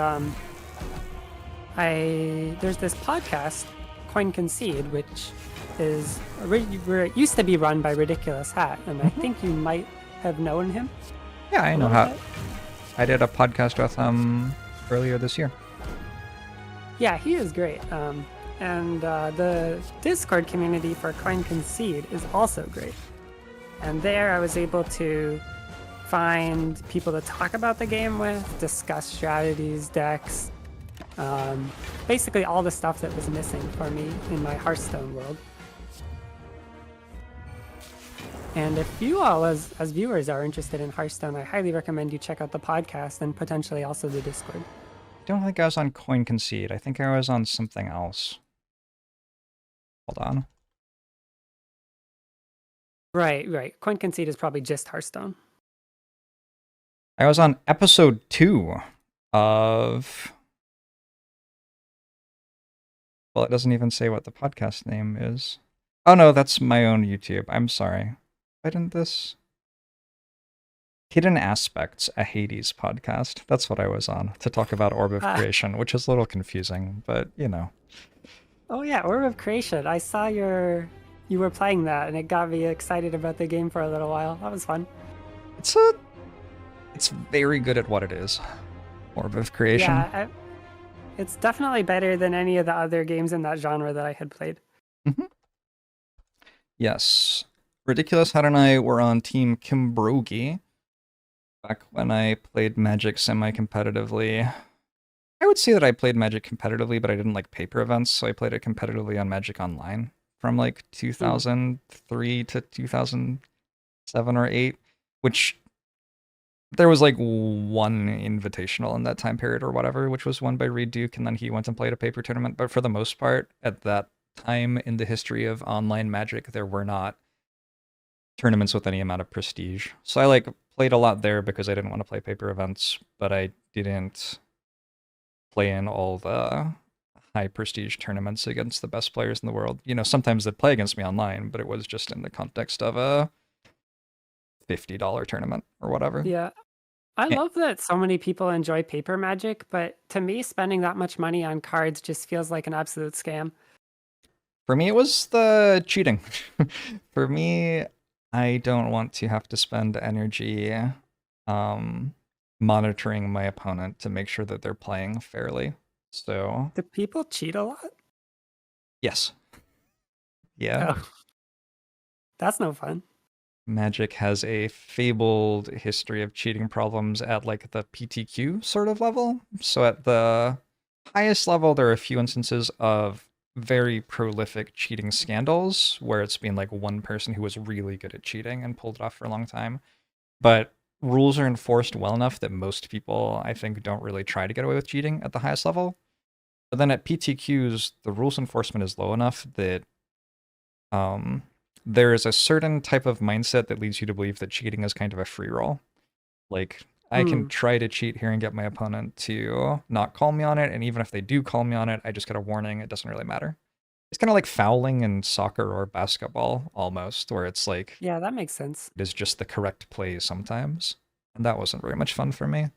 there's this podcast, Coin Concede, which is where it used to be run by Ridiculous Hat, and I think you might have known him. Yeah, I know how. I did a podcast with him earlier this year. Yeah, he is great. And the Discord community for Coin Concede is also great. And there I was able to find people to talk about the game with, discuss strategies, decks, basically all the stuff that was missing for me in my Hearthstone world. And if you all, as viewers, are interested in Hearthstone, I highly recommend you check out the podcast and potentially also the Discord. I don't think I was on Coin Concede. I think I was on something else. Hold on. Right. Coin Concede is probably just Hearthstone. I was on episode 2 of... Well, it doesn't even say what the podcast name is. Oh no, that's my own YouTube. I'm sorry. Why didn't this... Hidden Aspects, a Hades podcast. That's what I was on, to talk about Orb of Creation, which is a little confusing, but, Oh yeah, Orb of Creation. I saw you were playing that, and it got me excited about the game for a little while. That was fun. It's very good at what it is. Orb of Creation. Yeah, it's definitely better than any of the other games in that genre that I had played. Mm-hmm. Yes. Ridiculous Hat and I were on Team Kimbrogi back when I played Magic semi-competitively. I would say that I played Magic competitively, but I didn't like paper events, so I played it competitively on Magic Online from like 2003 to 2007 or 8, which there was like one invitational in that time period or whatever, which was won by Reed Duke, and then he went and played a paper tournament. But for the most part, at that time in the history of online Magic, there were not tournaments with any amount of prestige. So I like played a lot there because I didn't want to play paper events, but I didn't play in all the high prestige tournaments against the best players in the world. Sometimes they'd play against me online, but it was just in the context of a $50 tournament or whatever. Yeah. I love that so many people enjoy paper Magic, but to me, spending that much money on cards just feels like an absolute scam. For me, it was the cheating. For me, I don't want to have to spend energy monitoring my opponent to make sure that they're playing fairly. So... Do people cheat a lot? Yes. Yeah. Oh. That's no fun. Magic has a fabled history of cheating problems at like the PTQ sort of level. So at the highest level, there are a few instances of very prolific cheating scandals where it's been like one person who was really good at cheating and pulled it off for a long time. But rules are enforced well enough that most people, I think, don't really try to get away with cheating at the highest level. But then at PTQs, the rules enforcement is low enough that there is a certain type of mindset that leads you to believe that cheating is kind of a free roll. Like, I can try to cheat here and get my opponent to not call me on it, and even if they do call me on it, I just get a warning. It doesn't really matter. It's kind of like fouling in soccer or basketball, almost, where it's like... Yeah, that makes sense. It is just the correct play sometimes. And that wasn't very much fun for me.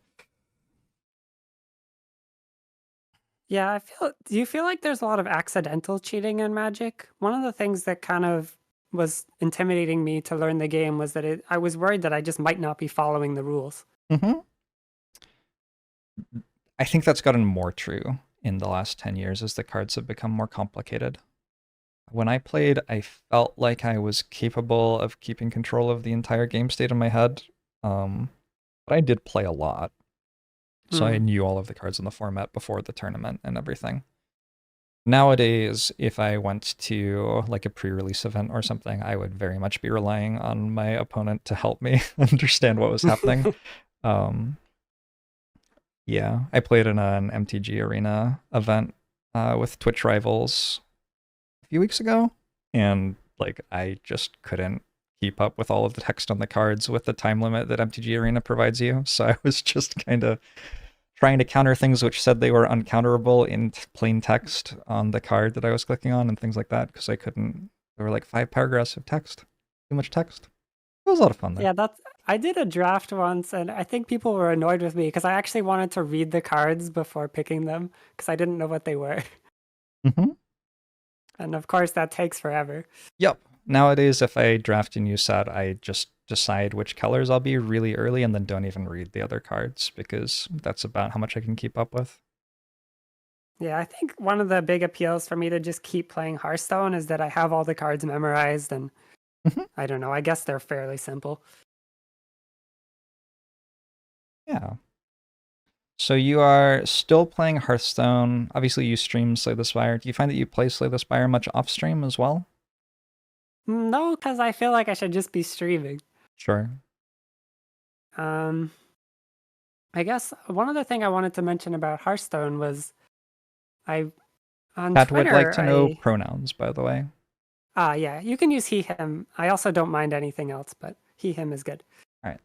Yeah, do you feel like there's a lot of accidental cheating in Magic? One of the things that kind of was intimidating me to learn the game was that I was worried that I just might not be following the rules. Mm-hmm. I think that's gotten more true in the last 10 years as the cards have become more complicated. When I played, I felt like I was capable of keeping control of the entire game state in my head. But I did play a lot. So I knew all of the cards in the format before the tournament and everything. Nowadays, if I went to like a pre-release event or something, I would very much be relying on my opponent to help me understand what was happening. Yeah, I played in an MTG Arena event with Twitch rivals a few weeks ago, and like I just couldn't keep up with all of the text on the cards with the time limit that MTG Arena provides you. So I was just kind of trying to counter things which said they were uncounterable in plain text on the card that I was clicking on and things like that, because I couldn't. There were like 5 paragraphs of text, too much text. It was a lot of fun though. Yeah, I did a draft once, and I think people were annoyed with me because I actually wanted to read the cards before picking them because I didn't know what they were. Mm-hmm. And of course, that takes forever. Yep. Nowadays, if I draft a new set, I just decide which colors I'll be really early and then don't even read the other cards because that's about how much I can keep up with. Yeah, I think one of the big appeals for me to just keep playing Hearthstone is that I have all the cards memorized, and I don't know, I guess they're fairly simple. Yeah. So you are still playing Hearthstone. Obviously, you stream Slay the Spire. Do you find that you play Slay the Spire much off stream as well? No, because I feel like I should just be streaming. Sure. I guess one other thing I wanted to mention about Hearthstone was on Pat Twitter, would like to know pronouns, by the way. Yeah, you can use he, him. I also don't mind anything else, but he, him is good. All right.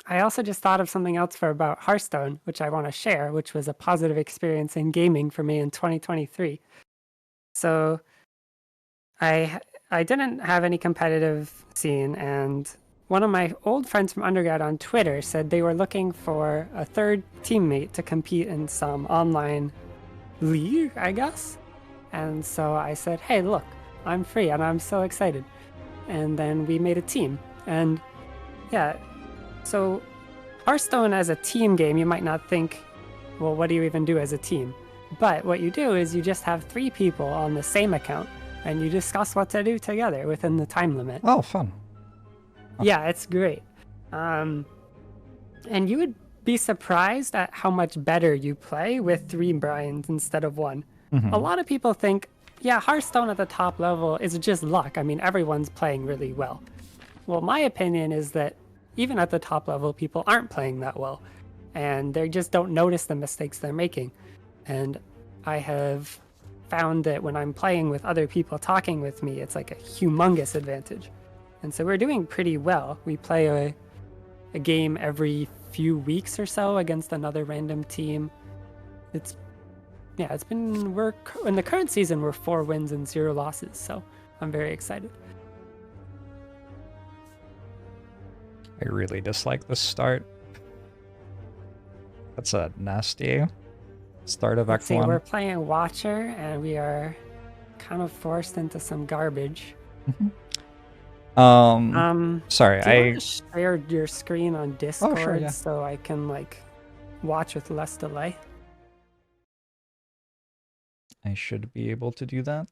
I also just thought of something else about Hearthstone, which I want to share, which was a positive experience in gaming for me in 2023. So I didn't have any competitive scene, and one of my old friends from undergrad on Twitter said they were looking for a third teammate to compete in some online league, I guess. And so I said, hey, look, I'm free and I'm so excited. And then we made a team. And yeah, so Hearthstone as a team game, you might not think, well, what do you even do as a team? But what you do is you just have 3 people on the same account and you discuss what to do together within the time limit. Oh, fun. Yeah, it's great. And you would be surprised at how much better you play with 3 Brians instead of 1. A lot of people think, yeah, Hearthstone at the top level is just luck. I mean, everyone's playing really well. Well, my opinion is that even at the top level, people aren't playing that well. And they just don't notice the mistakes they're making. And I have found that when I'm playing with other people talking with me, it's like a humongous advantage. And so we're doing pretty well. We play a game every few weeks or so against another random team. We're in the current season, we're 4 wins and 0 losses, so I'm very excited. I really dislike this start. That's a nasty start of Act 1. We're playing Watcher, and we are kind of forced into some garbage. Sorry, do you want to share your screen on Discord? Oh, sure, yeah. So I can watch with less delay? I should be able to do that.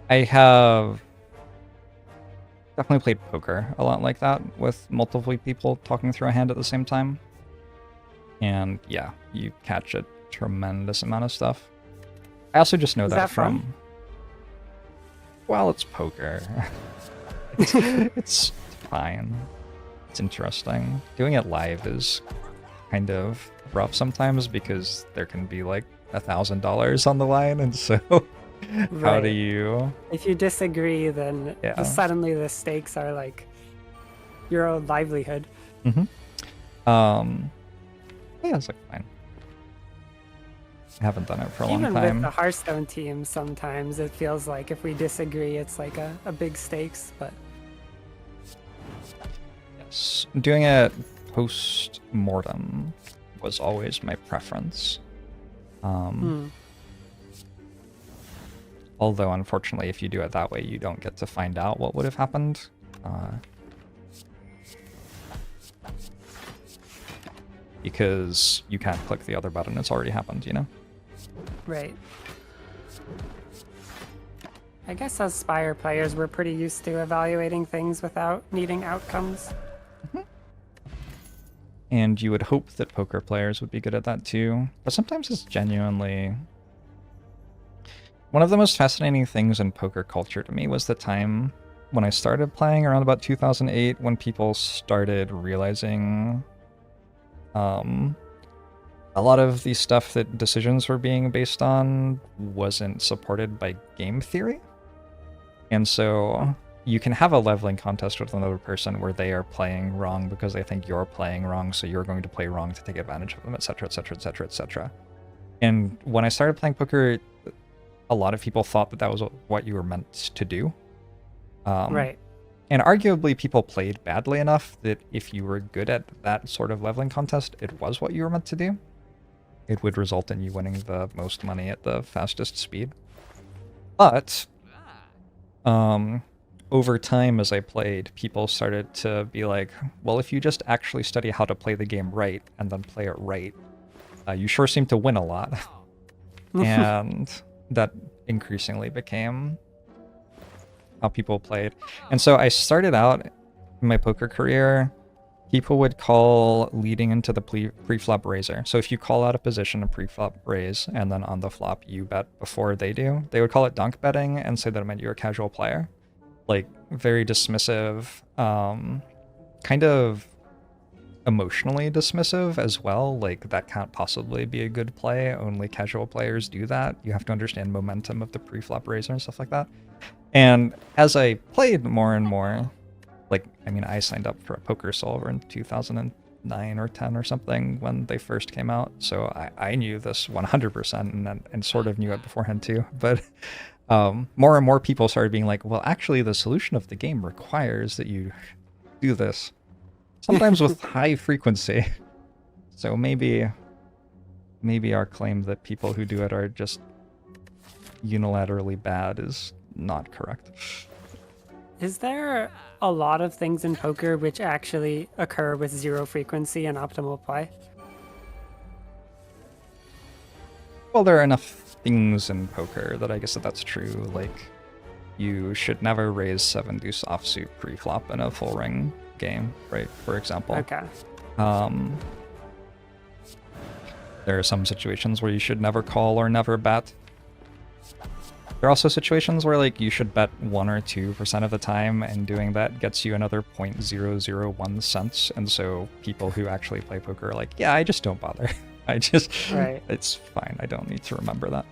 I have definitely played poker a lot like that, with multiple people talking through a hand at the same time. And yeah, you catch a tremendous amount of stuff. I also just know that from... Fun? Well, it's poker. It's fine. It's interesting. Doing it live is kind of rough sometimes because there can be like $1,000 on the line, and so how do you... If you disagree, then suddenly the stakes are like your own livelihood. Yeah, it's like fine. I haven't done it for a long Even with time. the Hearthstone team, sometimes it feels like if we disagree, it's like a big stakes, but... Yes. Doing it post-mortem was always my preference. Although, unfortunately, if you do it that way, you don't get to find out what would have happened. Because you can't click the other button, it's already happened, you know? Right. I guess as Spire players, we're pretty used to evaluating things without needing outcomes. And you would hope that poker players would be good at that too. But sometimes it's genuinely... One of the most fascinating things in poker culture to me was the time when I started playing around about 2008, when people started realizing a lot of the stuff that decisions were being based on wasn't supported by game theory. And so you can have a leveling contest with another person where they are playing wrong because they think you're playing wrong, so you're going to play wrong to take advantage of them, etc., etc., etc., etc. And when I started playing poker, a lot of people thought that that was what you were meant to do. Right. And arguably people played badly enough that if you were good at that sort of leveling contest, it was what you were meant to do. It would result in you winning the most money at the fastest speed. But over time as I played, people started to be like, well, if you just actually study how to play the game right and then play it right, you sure seem to win a lot. And that increasingly became how people played. And so I started out in my poker career, people would call leading into the pre-flop raiser. So if you call out a position, a pre-flop raise, and then on the flop you bet before they do, they would call it dunk betting and say that it meant you're a casual player. Like, very dismissive, kind of emotionally dismissive as well. Like, that can't possibly be a good play. Only casual players do that. You have to understand momentum of the pre-flop raiser and stuff like that. And as I played more and more, like, I mean, I signed up for a poker solver in 2009 or 10 or something when they first came out. So I knew this 100% and sort of knew it beforehand too. But more and more people started being like, well, actually the solution of the game requires that you do this. Sometimes with high frequency. So maybe our claim that people who do it are just unilaterally bad is not correct. Is there a lot of things in poker which actually occur with zero frequency and optimal play? Well, there are enough things in poker that I guess that's true. Like, you should never raise 7 deuce offsuit pre-flop in a full ring game, right? For example. Okay. There are some situations where you should never call or never bet. There are also situations where, like, you should bet 1 or 2% of the time, and doing that gets you another 0.001 cents. And so people who actually play poker are like, yeah, I just don't bother. Right. It's fine. I don't need to remember that.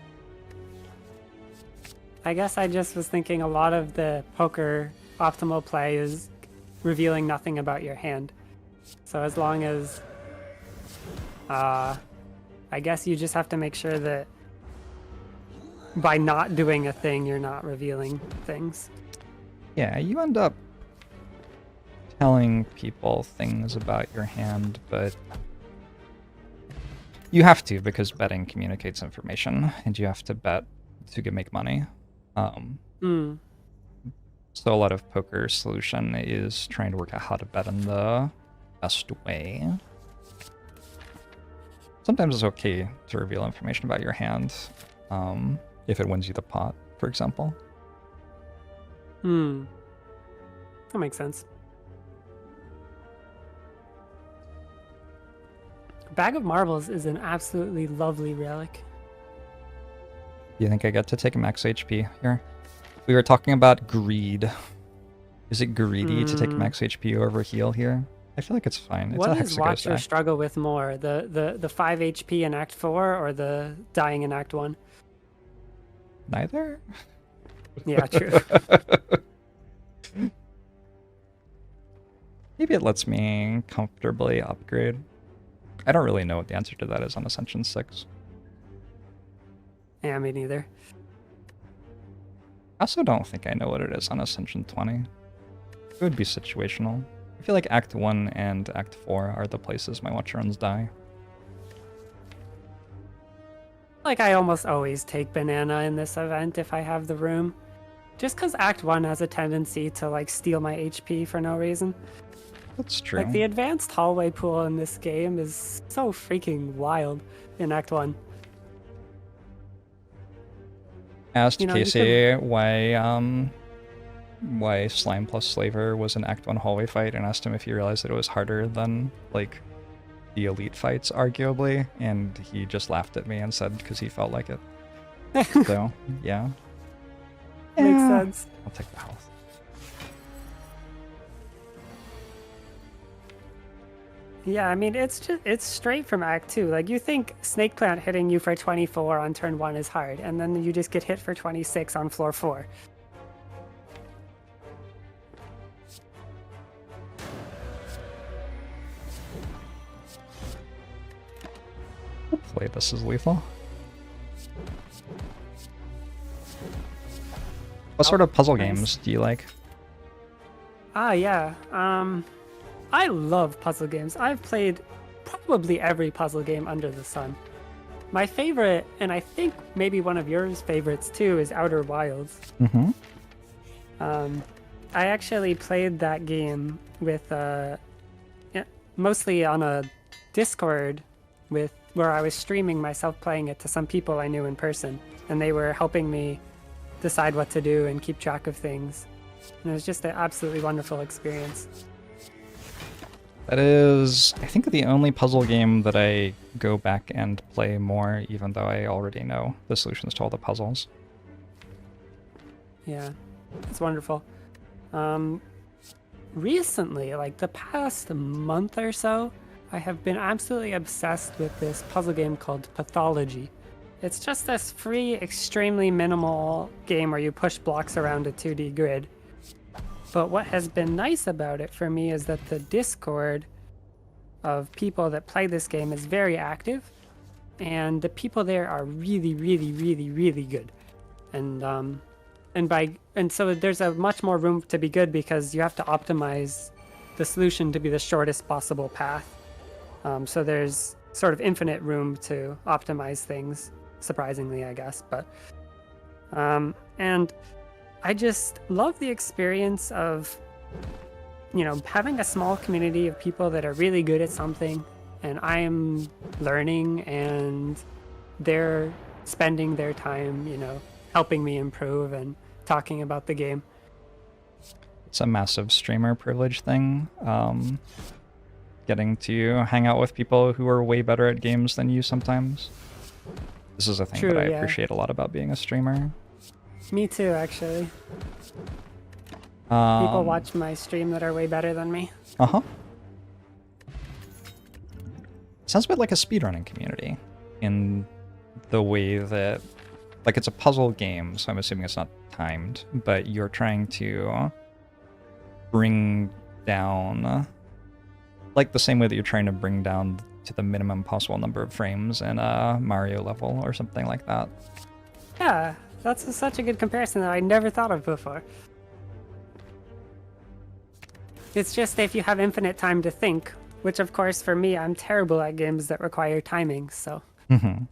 I guess I just was thinking a lot of the poker optimal play is revealing nothing about your hand. So as long as, I guess you just have to make sure that by not doing a thing, you're not revealing things. Yeah, you end up telling people things about your hand, but you have to, because betting communicates information, and you have to bet to make money. So a lot of poker solution is trying to work out how to bet in the best way. Sometimes it's okay to reveal information about your hand, if it wins you the pot, for example. That makes sense. Bag of Marbles is an absolutely lovely relic. Do you think I get to take a max HP here? We were talking about greed. Is it greedy to take max HP over heal here? I feel like it's fine. It's what a does Hexaghost Watcher deck. struggle with more? The 5 HP in Act 4 or the dying in Act 1? Neither? Yeah, true. Maybe it lets me comfortably upgrade. I don't really know what the answer to that is on Ascension 6. Yeah, me neither. I also don't think I know what it is on Ascension 20. It would be situational. I feel like Act 1 and Act 4 are the places my watch runs die. Like, I almost always take banana in this event if I have the room. Just because Act 1 has a tendency to, like, steal my HP for no reason. That's true. Like, the advanced hallway pool in this game is so freaking wild in Act 1. Asked You know, you Casey why Slime plus Slaver was an Act 1 hallway fight, and asked him if he realized that it was harder than, like, the elite fights, arguably, and he just laughed at me and said because he felt like it. So, yeah. Makes sense. I'll take the health. Yeah, I mean, it's straight from Act 2. Like, you think Snake Plant hitting you for 24 on turn 1 is hard, and then you just get hit for 26 on floor 4. Hopefully this is lethal. What sort of puzzle games do you like? Yeah. I love puzzle games. I've played probably every puzzle game under the sun. My favorite, and I think maybe one of yours favorites too, is Outer Wilds. Mm-hmm. I actually played that game with mostly on a Discord where I was streaming myself playing it to some people I knew in person, and they were helping me decide what to do and keep track of things. And it was just an absolutely wonderful experience. That is, I think, the only puzzle game that I go back and play more, even though I already know the solutions to all the puzzles. Yeah, it's wonderful. Recently, like the past month or so, I have been absolutely obsessed with this puzzle game called Pathology. It's just this free, extremely minimal game where you push blocks around a 2D grid. But what has been nice about it for me is that the Discord of people that play this game is very active, and the people there are really, really, really, really good. And so there's a much more room to be good because you have to optimize the solution to be the shortest possible path. So there's sort of infinite room to optimize things, surprisingly, I guess. But and I just love the experience of, you know, having a small community of people that are really good at something, and I am learning, and they're spending their time, you know, helping me improve and talking about the game. It's a massive streamer privilege thing. Getting to hang out with people who are way better at games than you sometimes. This is a thing True, that I yeah. appreciate a lot about being a streamer. Me too, actually. People watch my stream that are way better than me. Uh-huh. Sounds a bit like a speedrunning community in the way that, like, it's a puzzle game, so I'm assuming it's not timed, but you're trying to bring down, like the same way that you're trying to bring down to the minimum possible number of frames in a Mario level or something like that. Yeah, that's such a good comparison that I never thought of before. It's just if you have infinite time to think, which of course for me, I'm terrible at games that require timing, so. Mm-hmm.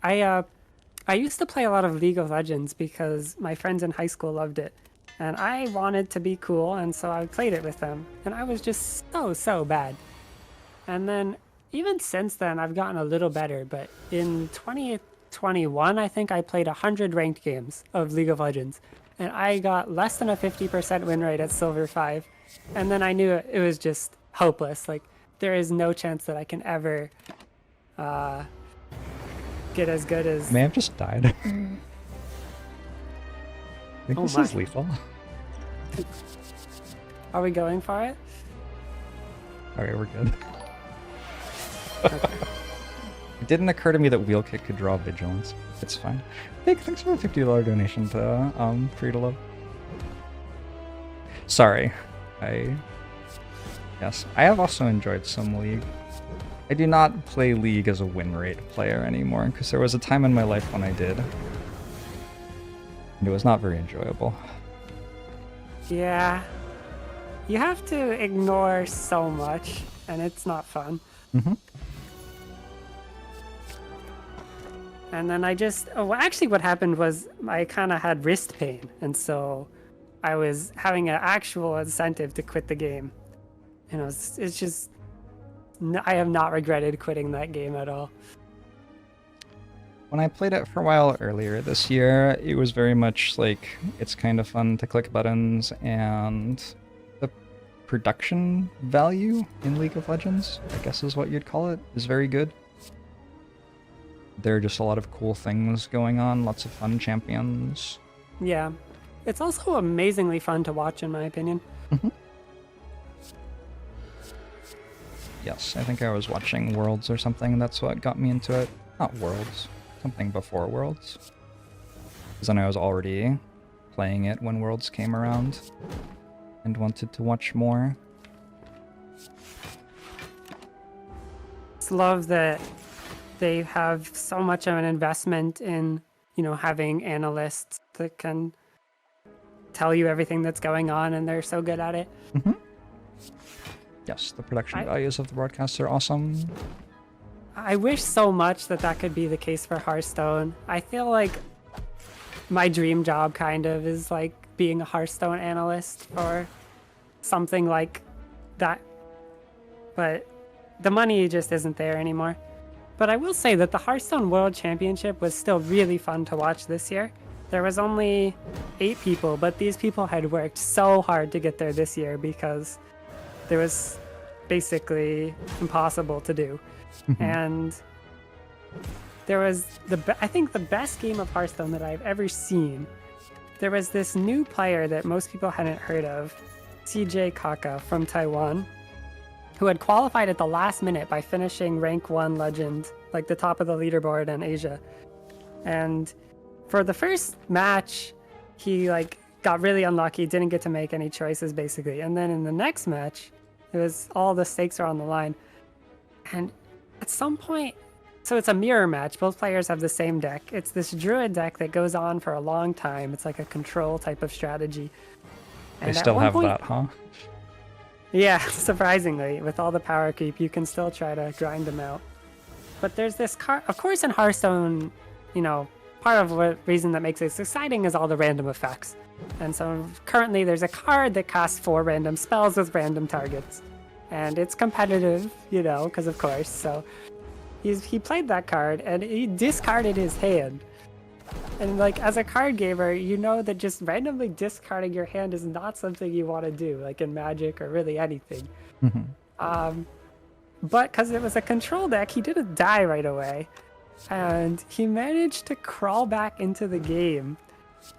I used to play a lot of League of Legends because my friends in high school loved it, and I wanted to be cool, and so I played it with them, and I was just so bad. And then even since then, I've gotten a little better, but in 2021, I think I played 100 ranked games of League of Legends, and I got less than a 50% win rate at Silver 5, and then I knew it was just hopeless. Like, there is no chance that I can ever get as good as... May have just died. I think this is lethal. Are we going for it? Okay, we're good. Okay. It didn't occur to me that Wheel Kick could draw Vigilance. It's fine. Hey, thanks for the $50 donation to Free to Love. Sorry. Yes, I have also enjoyed some League. I do not play League as a win rate player anymore, because there was a time in my life when I did. And it was not very enjoyable. Yeah. You have to ignore so much, and it's not fun. Mm-hmm. And then actually what happened was I kind of had wrist pain, and so I was having an actual incentive to quit the game. And it's just, I have not regretted quitting that game at all. When I played it for a while earlier this year, it was very much like, it's kind of fun to click buttons, and the production value in League of Legends, I guess is what you'd call it, is very good. There are just a lot of cool things going on, lots of fun champions. Yeah. It's also amazingly fun to watch, in my opinion. Mm-hmm. Yes, I think I was watching Worlds or something, that's what got me into it. Not Worlds, something before Worlds. Because then I was already playing it when Worlds came around and wanted to watch more. Just love that they have so much of an investment in, having analysts that can tell you everything that's going on, and they're so good at it. Mm-hmm. Yes, the production values of the broadcasts are awesome. I wish so much that could be the case for Hearthstone. I feel like my dream job kind of is like being a Hearthstone analyst or something like that. But the money just isn't there anymore. But I will say that the Hearthstone World Championship was still really fun to watch this year. There was only 8 people, but these people had worked so hard to get there this year because there was basically impossible to do. And there was I think the best game of Hearthstone that I've ever seen. There was this new player that most people hadn't heard of, CJ Kaka from Taiwan, who had qualified at the last minute by finishing rank 1 legend, like the top of the leaderboard in Asia. And for the first match, he got really unlucky, didn't get to make any choices basically. And then in the next match, it was all the stakes are on the line. And at some point, so it's a mirror match, both players have the same deck. It's this druid deck that goes on for a long time. It's like a control type of strategy. They still have that, huh? Yeah, surprisingly, with all the power creep, you can still try to grind them out. But there's this card, of course, in Hearthstone, part of the reason that makes it exciting is all the random effects. And so currently there's a card that casts 4 random spells with random targets. And it's competitive, because of course. So he played that card and he discarded his hand. And as a card gamer, that just randomly discarding your hand is not something you want to do, like in Magic or really anything. Mm-hmm. But because it was a control deck, he didn't die right away. And he managed to crawl back into the game.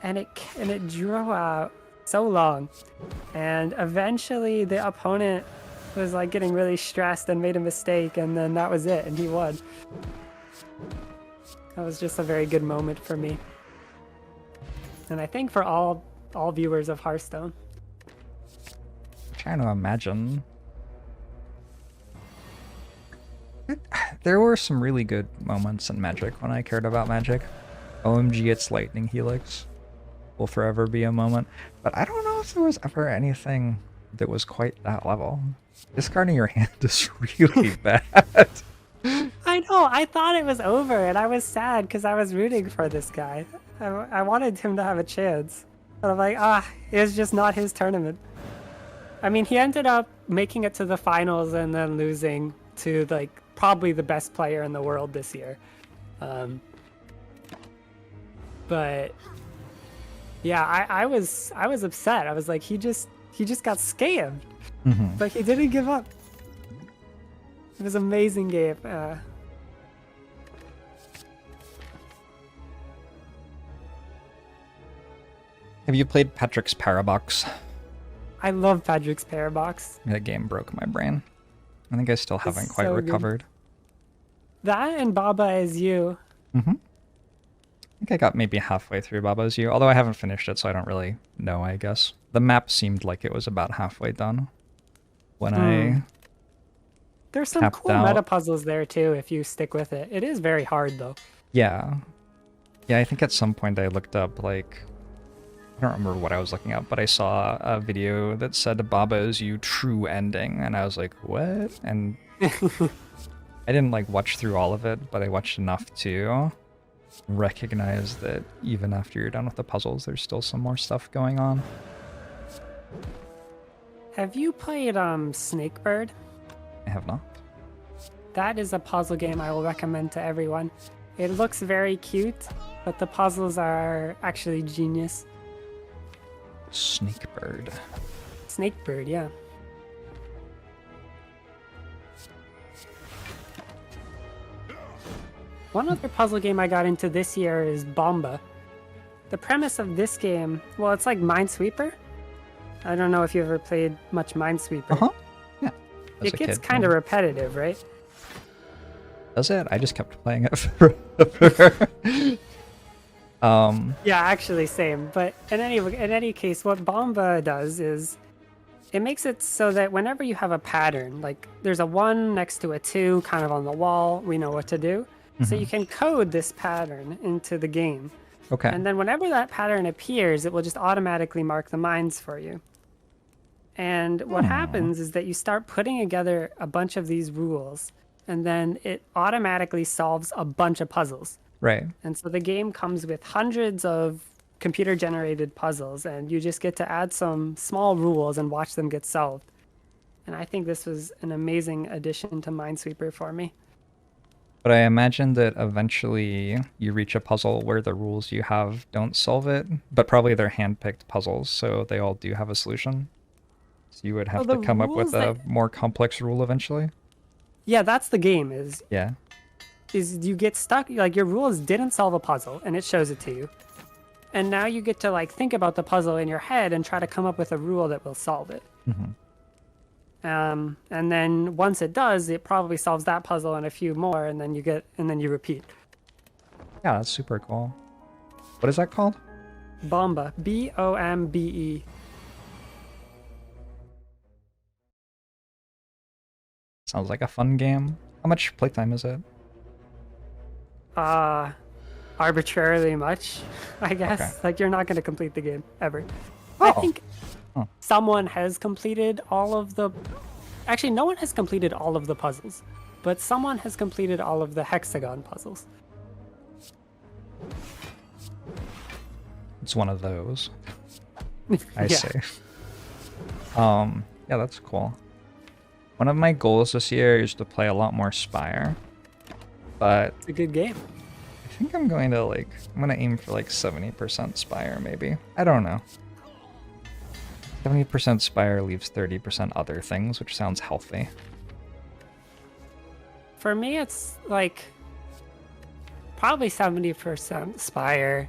And it drew out so long. And eventually the opponent was getting really stressed and made a mistake, and then that was it, and he won. That was just a very good moment for me. And I think for all viewers of Hearthstone. I'm trying to imagine. There were some really good moments in Magic when I cared about Magic. OMG, it's Lightning Helix will forever be a moment. But I don't know if there was ever anything that was quite that level. Discarding your hand is really bad. I know, I thought it was over, and I was sad because I was rooting for this guy. I wanted him to have a chance. But I'm like, it was just not his tournament. I mean, he ended up making it to the finals and then losing to, probably the best player in the world this year. But yeah, I was upset. I was like, he just got scammed. Mm-hmm. But he didn't give up. It was an amazing game. Have you played Patrick's Parabox? I love Patrick's Parabox. That game broke my brain. I think I still haven't quite recovered. That and Baba Is You. Mm-hmm. I think I got maybe halfway through Baba Is You, although I haven't finished it, so I don't really know, I guess. The map seemed like it was about halfway done when I There's some tapped cool out. meta puzzles there too if you stick with it. It is very hard though. Yeah. Yeah, I think at some point I looked up, like, I don't remember what I was looking up, but I saw a video that said Baba's You true ending, and I was like, what? And I didn't, like, watch through all of it, but I watched enough to recognize that even after you're done with the puzzles, there's still some more stuff going on. Have you played Snakebird? I have not. That is a puzzle game I will recommend to everyone. It looks very cute, but the puzzles are actually genius. Snakebird. Snakebird, yeah. One other puzzle game I got into this year is Bomba. The premise of this game, well, it's like Minesweeper. I don't know if you ever played much Minesweeper. Uh-huh. Yeah. It gets kind of repetitive, right? Does it? I just kept playing it forever. Yeah, actually, same. But in any case, what Bomba does is it makes it so that whenever you have a pattern, like there's a 1 next to a 2 kind of on the wall, we know what to do. So you can code this pattern into the game. Okay. And then whenever that pattern appears, it will just automatically mark the mines for you. And what happens is that you start putting together a bunch of these rules, and then it automatically solves a bunch of puzzles. Right. And so the game comes with hundreds of computer-generated puzzles, and you just get to add some small rules and watch them get solved. And I think this was an amazing addition to Minesweeper for me. But I imagine that eventually you reach a puzzle where the rules you have don't solve it, but probably they're hand-picked puzzles, so they all do have a solution. So you would have to come up with a more complex rule eventually. Yeah, that's the game, is you get stuck, like your rules didn't solve a puzzle, and it shows it to you. And now you get to like think about the puzzle in your head and try to come up with a rule that will solve it. And then once it does, it probably solves that puzzle and a few more, and then you repeat. Yeah, that's super cool. What is that called? Bomba. B-O-M-B-E. Sounds like a fun game. How much playtime is it? Arbitrarily much, I guess. Okay. Like, you're not going to complete the game, ever. Oh. I think someone has completed all of the... Actually, no one has completed all of the puzzles, but someone has completed all of the hexagon puzzles. It's one of those. I Yeah. see. Yeah, that's cool. One of my goals this year is to play a lot more Spire, but It's a good game. I think I'm going to aim for like 70% Spire maybe. I don't know. 70% Spire leaves 30% other things, which sounds healthy. For me, it's like probably 70% Spire,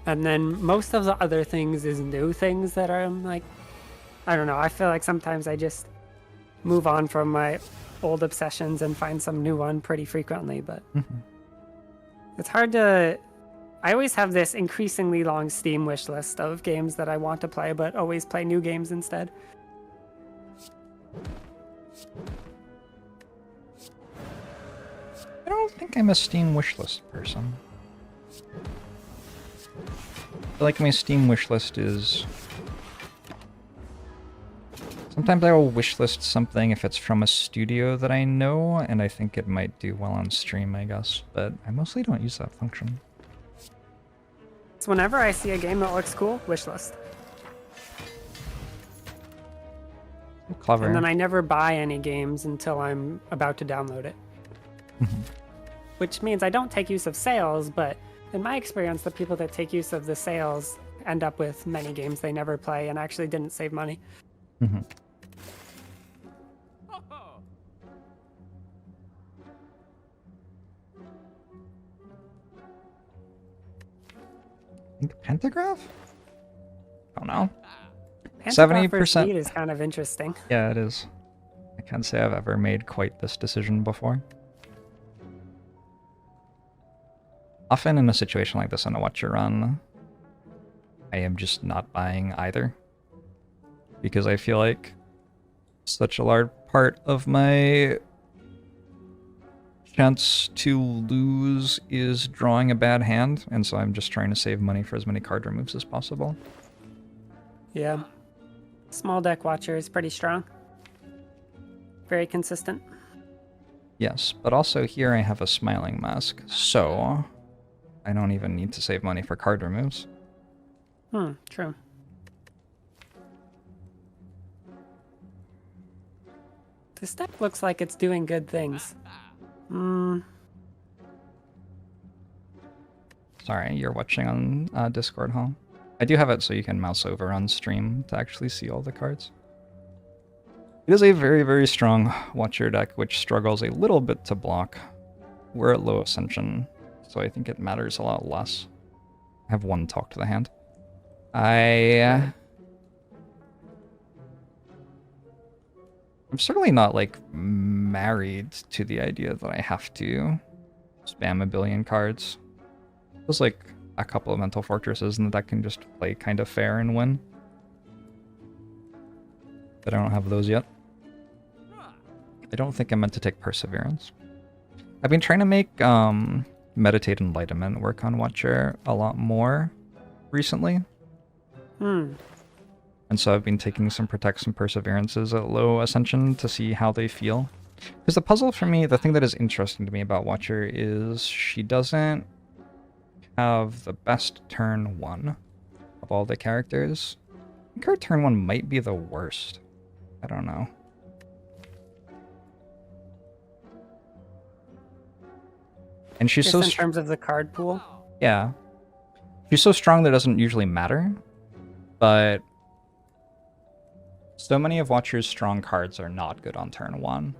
and then most of the other things is new things that I'm like, I don't know. I feel like sometimes I just move on from my old obsessions and find some new one pretty frequently, but it's hard to... I always have this increasingly long Steam wish list of games that I want to play, but always play new games instead. I don't think I'm a Steam wishlist person. I feel like my Steam wishlist is... Sometimes I will wishlist something if it's from a studio that I know, and I think it might do well on stream, I guess. But I mostly don't use that function. So whenever I see a game that looks cool, wishlist. Clever. And then I never buy any games until I'm about to download it. Which means I don't take use of sales, but in my experience, the people that take use of the sales end up with many games they never play and actually didn't save money. Pentagraph? I don't know. Pentagraph 70% is kind of interesting. Yeah, it is. I can't say I've ever made quite this decision before. Often in a situation like this on a Watch Your Run, I am just not buying either. Because I feel like such a large part of my chance to lose is drawing a bad hand, and so I'm just trying to save money for as many card removes as possible. Yeah. Small deck watcher is pretty strong. Very consistent. Yes, but also here I have a smiling mask, so I don't even need to save money for card removes. True. This deck looks like it's doing good things. Sorry, you're watching on Discord, huh? I do have it so you can mouse over on stream to actually see all the cards. It is a very, very strong Watcher deck, which struggles a little bit to block. We're at low Ascension, so I think it matters a lot less. I have one talk to the hand. I'm certainly not, like, married to the idea that I have to spam a billion cards. There's, like, a couple of Mental Fortresses and the deck can just play kind of fair and win. But I don't have those yet. I don't think I'm meant to take Perseverance. I've been trying to make Meditate Enlightenment work on Watcher a lot more recently. And so I've been taking some Protects and Perseverances at low Ascension to see how they feel. Because the puzzle for me, the thing that is interesting to me about Watcher is she doesn't have the best turn 1 of all the characters. I think her turn 1 might be the worst. I don't know. And she's Just in terms of the card pool? Yeah. She's so strong that it doesn't usually matter. But so many of Watcher's strong cards are not good on turn 1.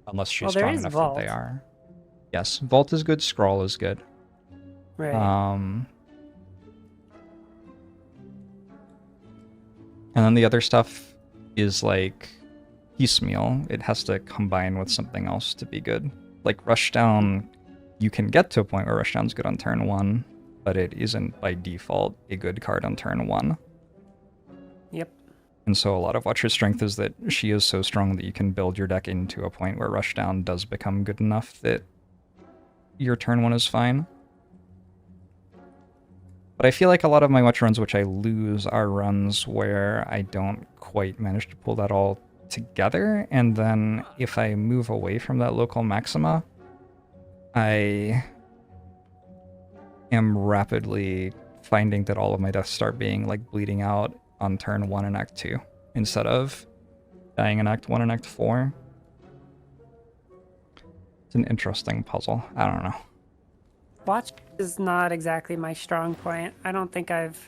Unless she's strong enough that they are. Yes, Vault is good, Scrawl is good. Right. And then the other stuff is like piecemeal. It has to combine with something else to be good. Like Rushdown, you can get to a point where Rushdown's good on turn 1, but it isn't by default a good card on turn 1. Yep. And so a lot of Watcher's strength is that she is so strong that you can build your deck into a point where Rushdown does become good enough that your turn 1 is fine. But I feel like a lot of my Watcher runs which I lose are runs where I don't quite manage to pull that all together, and then if I move away from that local maxima, I am rapidly finding that all of my deaths start being like bleeding out on turn 1 and Act 2 instead of dying in Act 1 and Act 4. It's an interesting puzzle. I don't know. Watch is not exactly my strong point. I don't think I've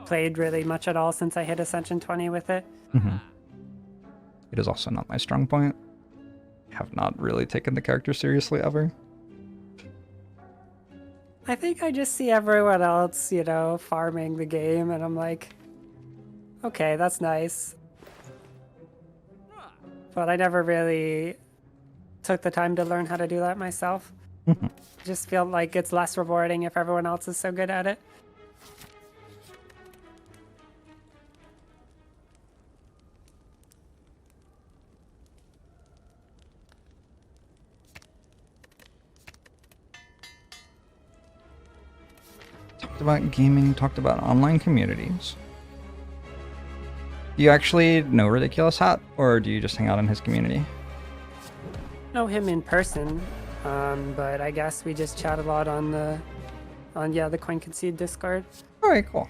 played really much at all since I hit Ascension 20 with it. It is also not my strong point. I have not really taken the character seriously ever. I think I just see everyone else, you know, farming the game, and I'm like, okay, that's nice. But I never really took the time to learn how to do that myself. Just feel like it's less rewarding if everyone else is so good at it. Talked about gaming, talked about online communities. Do you actually know Ridiculous Hat, or do you just hang out in his community? Know him in person, but I guess we just chat a lot on the Coin Concede Discord. Alright, cool.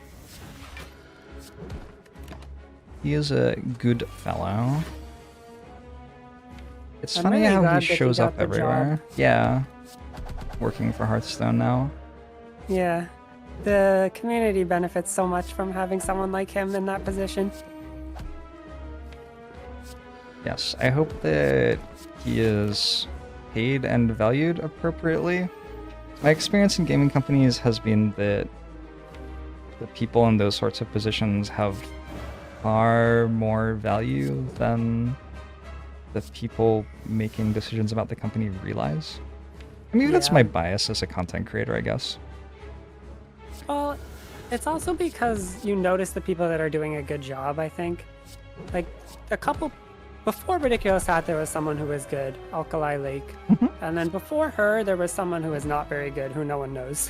He is a good fellow. It's funny really how glad he that he shows got up the everywhere. job. Yeah. Working for Hearthstone now. Yeah. The community benefits so much from having someone like him in that position. Yes, I hope that he is paid and valued appropriately. My experience in gaming companies has been that the people in those sorts of positions have far more value than the people making decisions about the company realize. I mean, that's Yeah. my bias as a content creator, I guess. Well, It's also because you notice the people that are doing a good job, I think. Like, a couple... Before Ridiculous Hat, there was someone who was good, Alkali Lake. And then before her, there was someone who was not very good, who no one knows.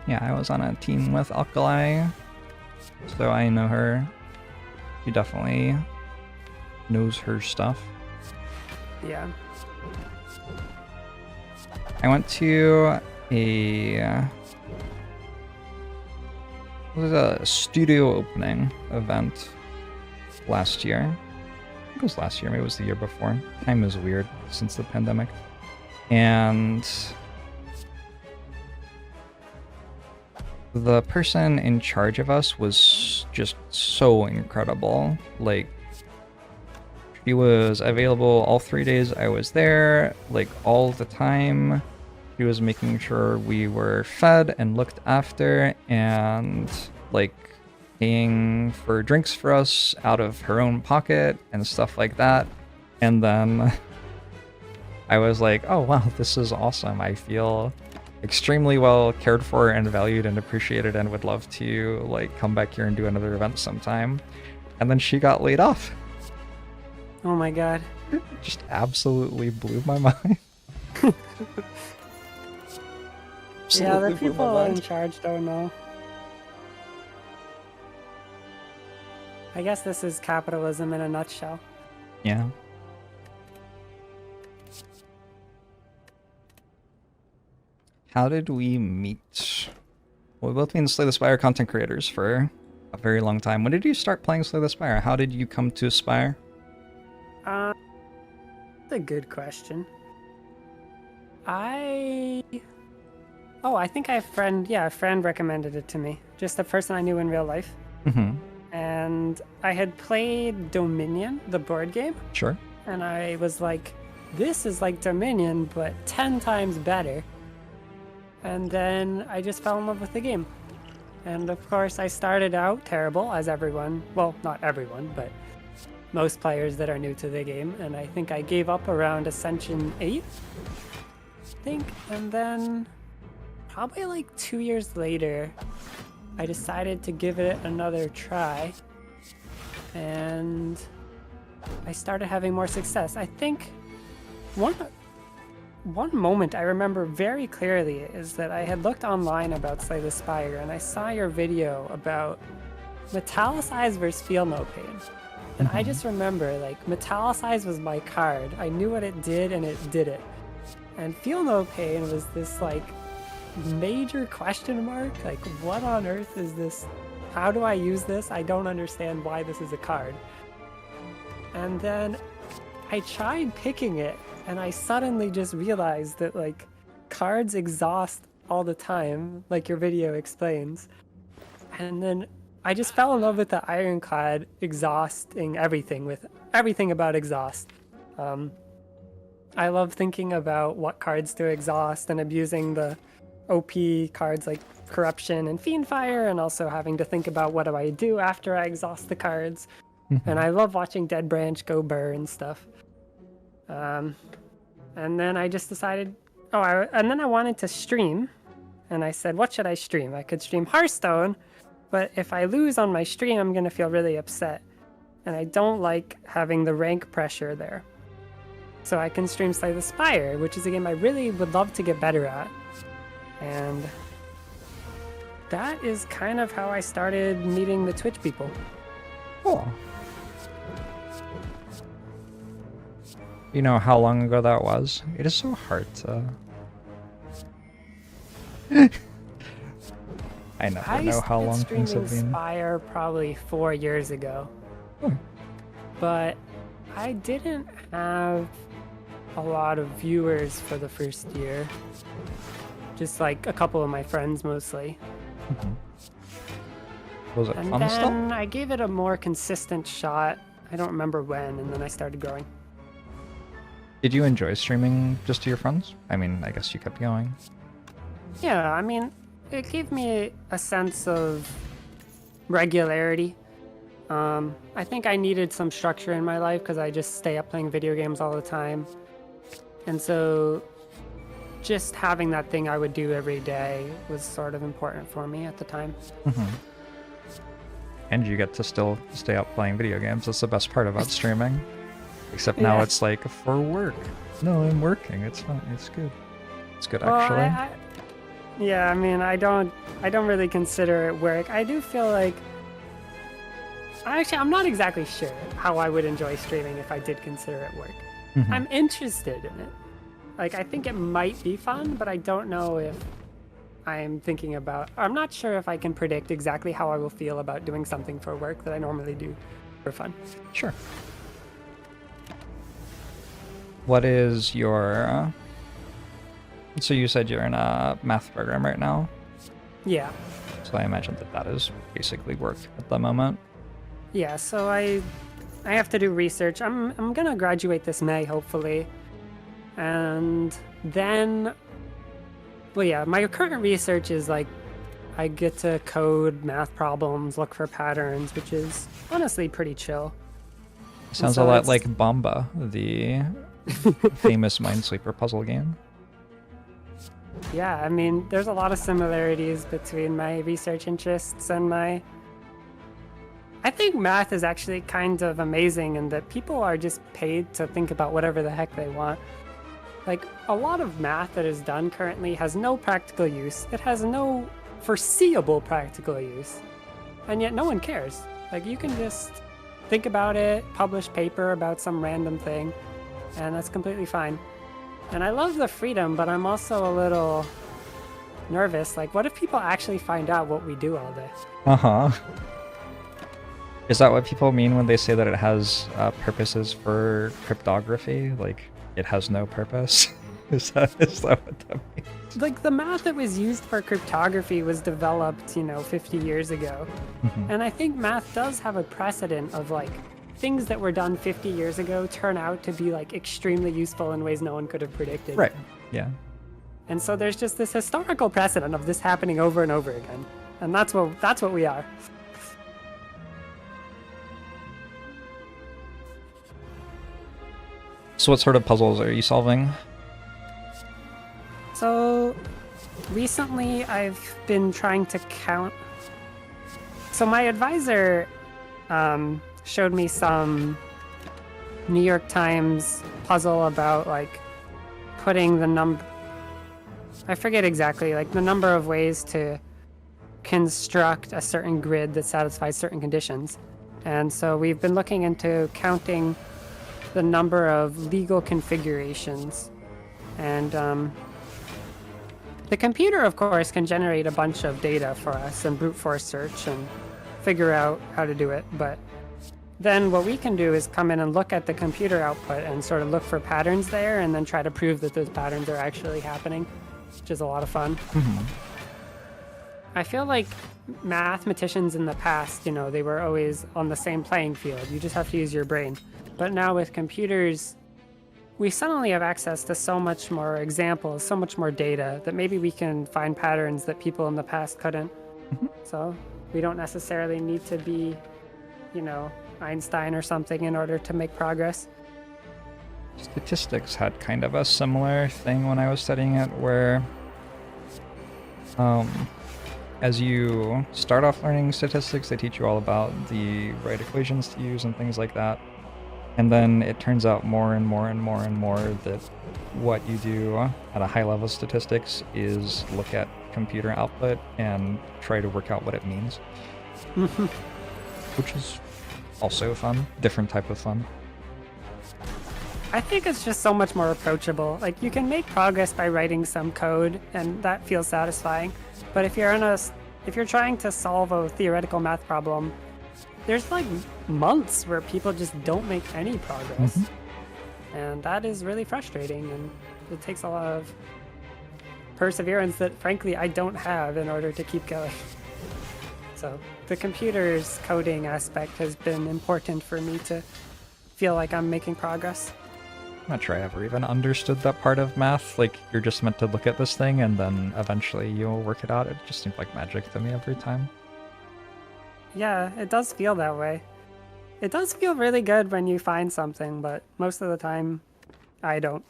Yeah, I was on a team with Alkali, so I know her. She definitely knows her stuff. Yeah. I went to a studio opening event last year. I think it was last year, maybe it was the year before. Time is weird since the pandemic. And the person in charge of us was just so incredible. Like, she was available all 3 days I was there, like all the time. She was making sure we were fed and looked after, and like paying for drinks for us out of her own pocket and stuff like that. And then I was like, oh wow, this is awesome. I feel extremely well cared for and valued and appreciated, and would love to like come back here and do another event sometime. And then she got laid off. Oh my god. Just absolutely blew my mind. Yeah, the people in charge don't know. I guess this is capitalism in a nutshell. Yeah. How did we meet? Well, we've both been Slay the Spire content creators for a very long time. When did you start playing Slay the Spire? How did you come to Spire? That's a good question. I think I have a friend recommended it to me. Just the person I knew in real life. Mm-hmm. And I had played Dominion, the board game. Sure. And I was like, this is like Dominion, but 10 times better. And then I just fell in love with the game. And of course, I started out terrible, as everyone, well, not everyone, but most players that are new to the game. And I think I gave up around Ascension 8, I think. And then probably like 2 years later, I decided to give it another try. And I started having more success. I think one moment I remember very clearly is that I had looked online about Slay the Spire, and I saw your video about Metallicize versus Feel No Pain. And I just remember, like, Metallicize was my card. I knew what it did, and it did it. And Feel No Pain was this, like, major question mark. Like, what on earth is this? How do I use this? I don't understand why this is a card. And then I tried picking it, and I suddenly just realized that, like, cards exhaust all the time, like your video explains. And then I just fell in love with the Ironclad exhausting everything, with everything about exhaust. I love thinking about what cards to exhaust and abusing the OP cards like Corruption and Fiendfire, and also having to think about what do I do after I exhaust the cards. And I love watching Dead Branch go burr and stuff. And then I just decided, and then I wanted to stream, and I said, what should I stream? I could stream Hearthstone, but if I lose on my stream, I'm going to feel really upset. And I don't like having the rank pressure there. So I can stream Slay the Spire, which is a game I really would love to get better at. And that is kind of how I started meeting the Twitch people. Cool. You know how long ago that was? It is so hard to... I never know how long things have been. Spire probably 4 years ago. But I didn't have a lot of viewers for the first year. Just like a couple of my friends mostly. Was it fun still? And then I gave it a more consistent shot. I don't remember when, and then I started growing. Did you enjoy streaming just to your friends? I mean, I guess you kept going. Yeah, I mean, it gave me a sense of regularity. I think I needed some structure in my life because I just stay up playing video games all the time. And so just having that thing I would do every day was sort of important for me at the time. And you get to still stay up playing video games. That's the best part about streaming. Except now it's like for work. No, I'm working. It's fine. It's good. It's good, actually. Yeah, I mean, I don't really consider it work. I do feel like I'm not exactly sure how I would enjoy streaming if I did consider it work. I'm interested in it. Like, I think it might be fun, but I don't know if I'm thinking about... I'm not sure if I can predict exactly how I will feel about doing something for work that I normally do for fun. Sure. What is your... So you said you're in a math program right now? Yeah. So I imagine that is basically work at the moment. Yeah, so I have to do research. I'm gonna graduate this May, hopefully. And then... Well, yeah, my current research is like I get to code math problems, look for patterns, which is honestly pretty chill. Sounds a lot like Bomba, the famous Minesweeper puzzle game. Yeah, I mean, there's a lot of similarities between my research interests and my... I think math is actually kind of amazing in that people are just paid to think about whatever the heck they want. Like, a lot of math that is done currently has no practical use. It has no foreseeable practical use. And yet no one cares. Like, you can just think about it, publish paper about some random thing, and that's completely fine. And I love the freedom, but I'm also a little nervous. Like, what if people actually find out what we do all day? Uh-huh. Is that what people mean when they say that it has purposes for cryptography? Like, it has no purpose? Is that what that means? Like, the math that was used for cryptography was developed, 50 years ago. And I think math does have a precedent of, like, things that were done 50 years ago turn out to be, like, extremely useful in ways no one could have predicted. Right, yeah. And so there's just this historical precedent of this happening over and over again. And that's what we are. So what sort of puzzles are you solving? So recently I've been trying to count. So my advisor showed me some New York Times puzzle about like putting the number, I forget exactly, like the number of ways to construct a certain grid that satisfies certain conditions. And so we've been looking into counting the number of legal configurations. And the computer, of course, can generate a bunch of data for us and brute force search and figure out how to do it. But then what we can do is come in and look at the computer output and sort of look for patterns there and then try to prove that those patterns are actually happening, which is a lot of fun. I feel like mathematicians in the past, they were always on the same playing field. You just have to use your brain. But now with computers, we suddenly have access to so much more examples, so much more data, that maybe we can find patterns that people in the past couldn't. So we don't necessarily need to be, Einstein or something in order to make progress. Statistics had kind of a similar thing when I was studying it, where as you start off learning statistics, they teach you all about the right equations to use and things like that. And then it turns out more and more and more and more that what you do at a high level of statistics is look at computer output and try to work out what it means. Which is also fun, different type of fun. I think it's just so much more approachable. Like, you can make progress by writing some code, and that feels satisfying. But if you're trying to solve a theoretical math problem, there's like months where people just don't make any progress. And that is really frustrating, and it takes a lot of perseverance that frankly I don't have in order to keep going. So the computer's coding aspect has been important for me to feel like I'm making progress. I'm not sure I ever even understood that part of math. Like, you're just meant to look at this thing and then eventually you'll work it out. It just seems like magic to me every time. Yeah, it does feel that way. It does feel really good when you find something, but most of the time, I don't.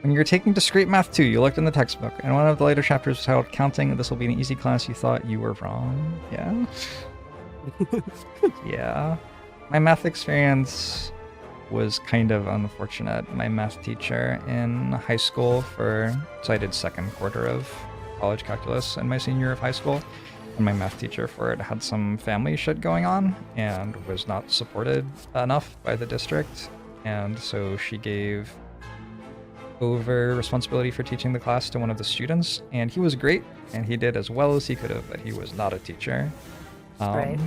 When you're taking discrete math 2, you looked in the textbook, and one of the later chapters was titled Counting. This will be an easy class. You thought you were wrong. Yeah? Yeah. My math experience was kind of unfortunate. My math teacher in high school so I did second quarter of college calculus in my senior year of high school, and my math teacher for it had some family shit going on and was not supported enough by the district, and so she gave over responsibility for teaching the class to one of the students, and he was great, and he did as well as he could have, but he was not a teacher. Right.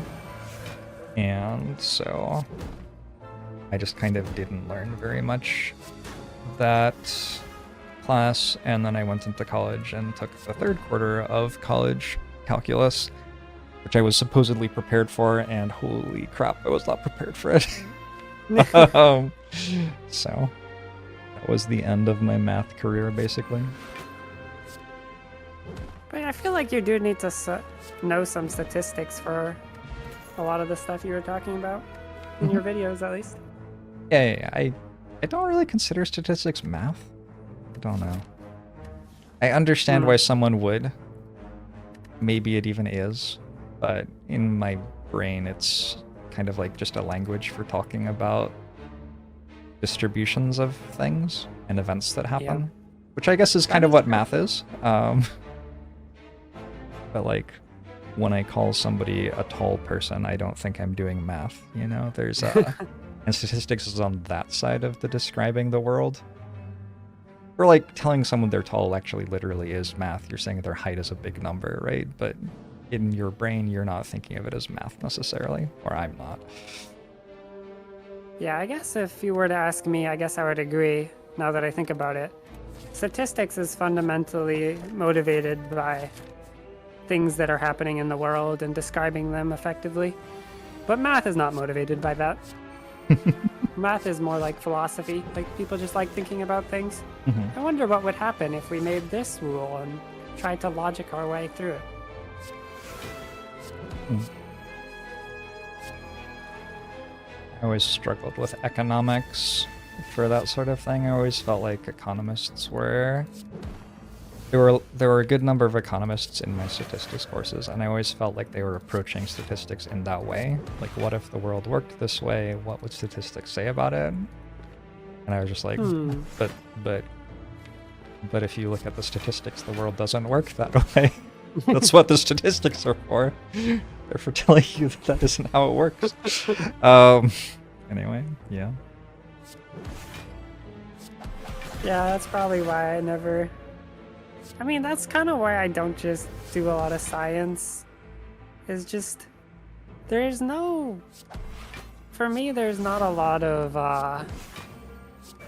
And so I just kind of didn't learn very much that class, and then I went into college and took the third quarter of college calculus, which I was supposedly prepared for, and holy crap, I was not prepared for it. So that was the end of my math career, basically. But I feel like you do need to know some statistics for a lot of the stuff you were talking about in your videos, at least. Yeah. I don't really consider statistics math. I don't know. I understand why someone would. Maybe it even is, but in my brain, it's kind of like just a language for talking about distributions of things and events that happen, which I guess is kind of what math is. But like, when I call somebody a tall person, I don't think I'm doing math, you know? There's and statistics is on that side of the describing the world. Or like telling someone they're tall actually literally is math. You're saying their height is a big number, right? But in your brain, you're not thinking of it as math necessarily, or I'm not. Yeah, I guess if you were to ask me, I guess I would agree, now that I think about it. Statistics is fundamentally motivated by things that are happening in the world and describing them effectively. But math is not motivated by that. Math is more like philosophy, like people just like thinking about things. I wonder what would happen if we made this rule and tried to logic our way through it. I always struggled with economics for that sort of thing. I always felt like economists were... There were a good number of economists in my statistics courses, and I always felt like they were approaching statistics in that way. Like, what if the world worked this way? What would statistics say about it? And I was just like, but if you look at the statistics, the world doesn't work that way. That's what the statistics are for. They're for telling you that that isn't how it works. Anyway, yeah. Yeah, that's probably why I never... I mean, that's kind of why I don't just do a lot of science. Is just... There's no... For me, there's not a lot of,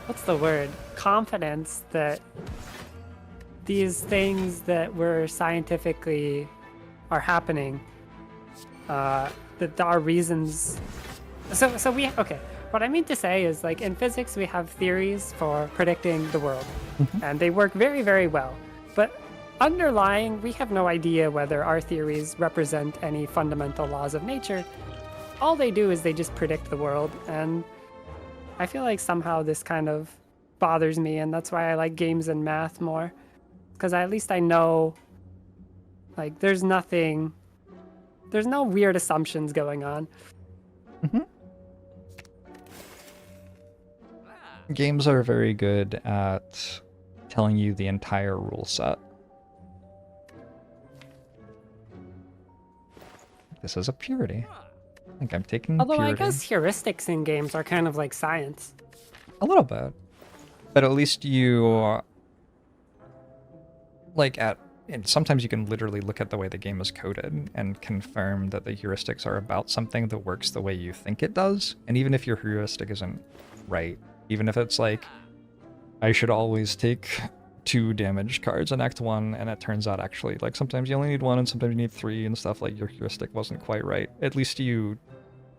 what's the word? Confidence that these things that were scientifically are happening, that there are reasons. So we, okay, what I mean to say is, like, in physics, we have theories for predicting the world, and they work very, very well. But underlying, we have no idea whether our theories represent any fundamental laws of nature. All they do is they just predict the world, and I feel like somehow this kind of bothers me, and that's why I like games and math more. Because at least I know, like, there's no weird assumptions going on. Games are very good at telling you the entire rule set. This is a purity. I think I'm taking Although purity. I guess heuristics in games are kind of like science. A little bit. But at least you... and sometimes you can literally look at the way the game is coded and confirm that the heuristics are about something that works the way you think it does. And even if your heuristic isn't right, even if it's like, I should always take 2 damage cards in Act 1, and it turns out actually, like, sometimes you only need 1 and sometimes you need 3 and stuff, like, your heuristic wasn't quite right. At least you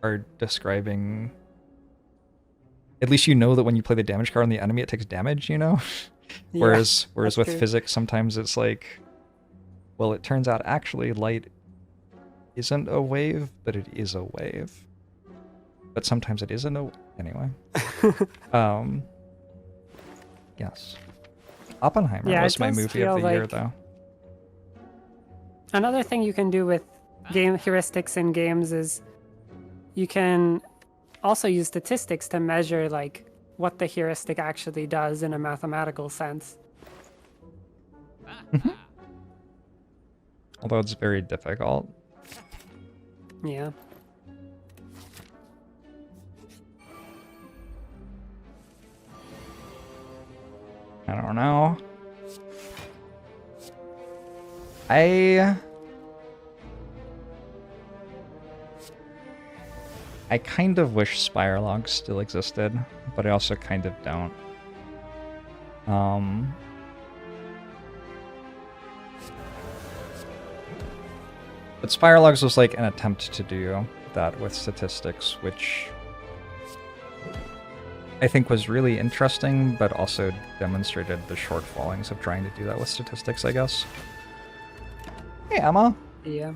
are describing... At least you know that when you play the damage card on the enemy, it takes damage, you know? Yeah, whereas with true. physics, sometimes it's like, well, it turns out actually light isn't a wave, but it is a wave. But sometimes it isn't a... Anyway. Yes. Oppenheimer Yeah, was it my does movie of feel the year, like- though. Another thing you can do with game heuristics in games is you can also use statistics to measure like what the heuristic actually does in a mathematical sense. Although it's very difficult. Yeah. I don't know. I kind of wish Spire logs still existed, but I also kind of don't. But Spire logs was like an attempt to do that with statistics, which I think was really interesting, but also demonstrated the shortfallings of trying to do that with statistics, I guess. Hey, Emma. Yeah.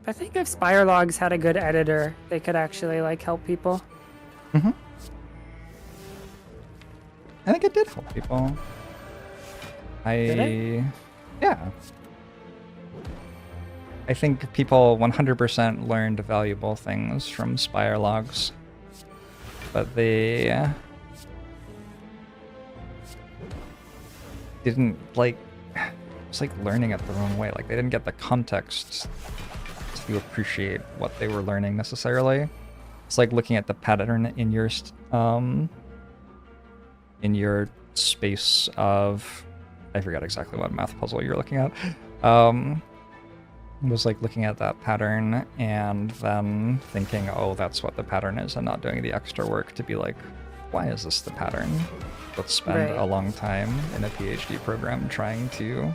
I think if Spire logs had a good editor, they could actually like help people. Mm-hmm. I think it did help people. Did it? Yeah. I think people 100% learned valuable things from Spire logs, but they didn't like. It's like learning it the wrong way. Like they didn't get the context to appreciate what they were learning necessarily. It's like looking at the pattern in your space of, I forgot exactly what math puzzle you're looking at. It was like looking at that pattern and then thinking, oh, that's what the pattern is, and not doing the extra work to be like, why is this the pattern? Let's spend a long time in a PhD program trying to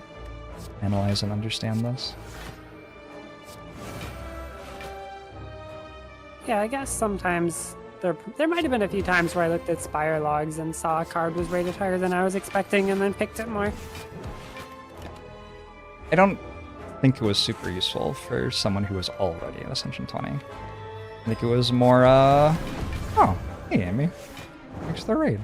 analyze and understand this. Yeah, I guess sometimes there might have been a few times where I looked at Spire logs and saw a card was rated higher than I was expecting and then picked it more. I don't think it was super useful for someone who was already in Ascension 20. I think it was more, oh, hey Amy, thanks for the raid.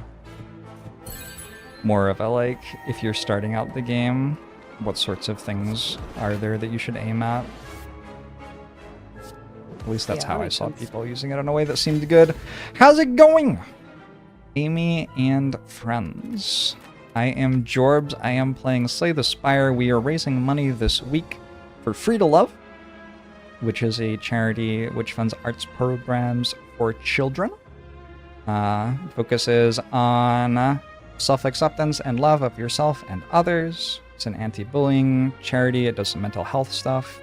More of a, like, if you're starting out the game, what sorts of things are there that you should aim at? At least that's how I saw people using it in a way that seemed good. How's it going? Amy and friends. I am Jorbs. I am playing Slay the Spire. We are raising money this week for Free to Love, which is a charity which funds arts programs for children. Focuses on self-acceptance and love of yourself and others. It's an anti-bullying charity. It does some mental health stuff,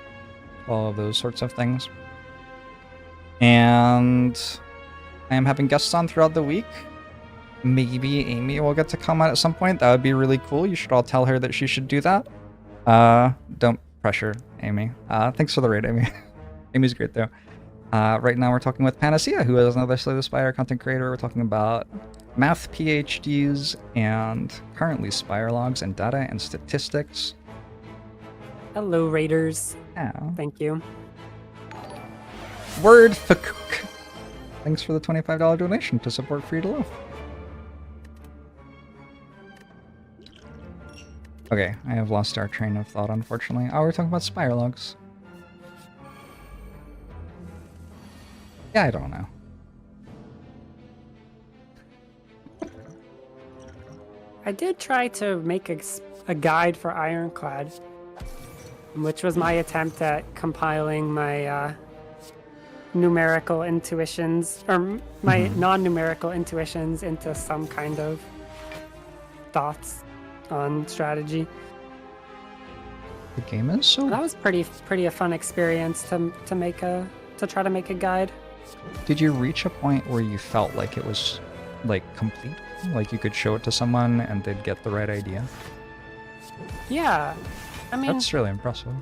all of those sorts of things. And I am having guests on throughout the week. Maybe Amy will get to come on at some point. That would be really cool. You should all tell her that she should do that. Don't pressure Amy. Thanks for the raid, Amy. Amy's great, though. Right now we're talking with Panacea, who is another Slay the Spire content creator. We're talking about math PhDs and currently Spire logs and data and statistics. Hello, raiders. Yeah. Thank you. Word Fakook. Thanks for the $25 donation to support Free to Love. Okay, I have lost our train of thought, unfortunately. Oh, we're talking about Spire logs. Yeah, I don't know. I did try to make a guide for Ironclad, which was my attempt at compiling my numerical intuitions, or my non-numerical intuitions into some kind of thoughts on strategy. The game is so... That was pretty a fun experience to try to make a guide. Did you reach a point where you felt like it was, like, complete? Like you could show it to someone and they'd get the right idea? Yeah. I mean... That's really impressive.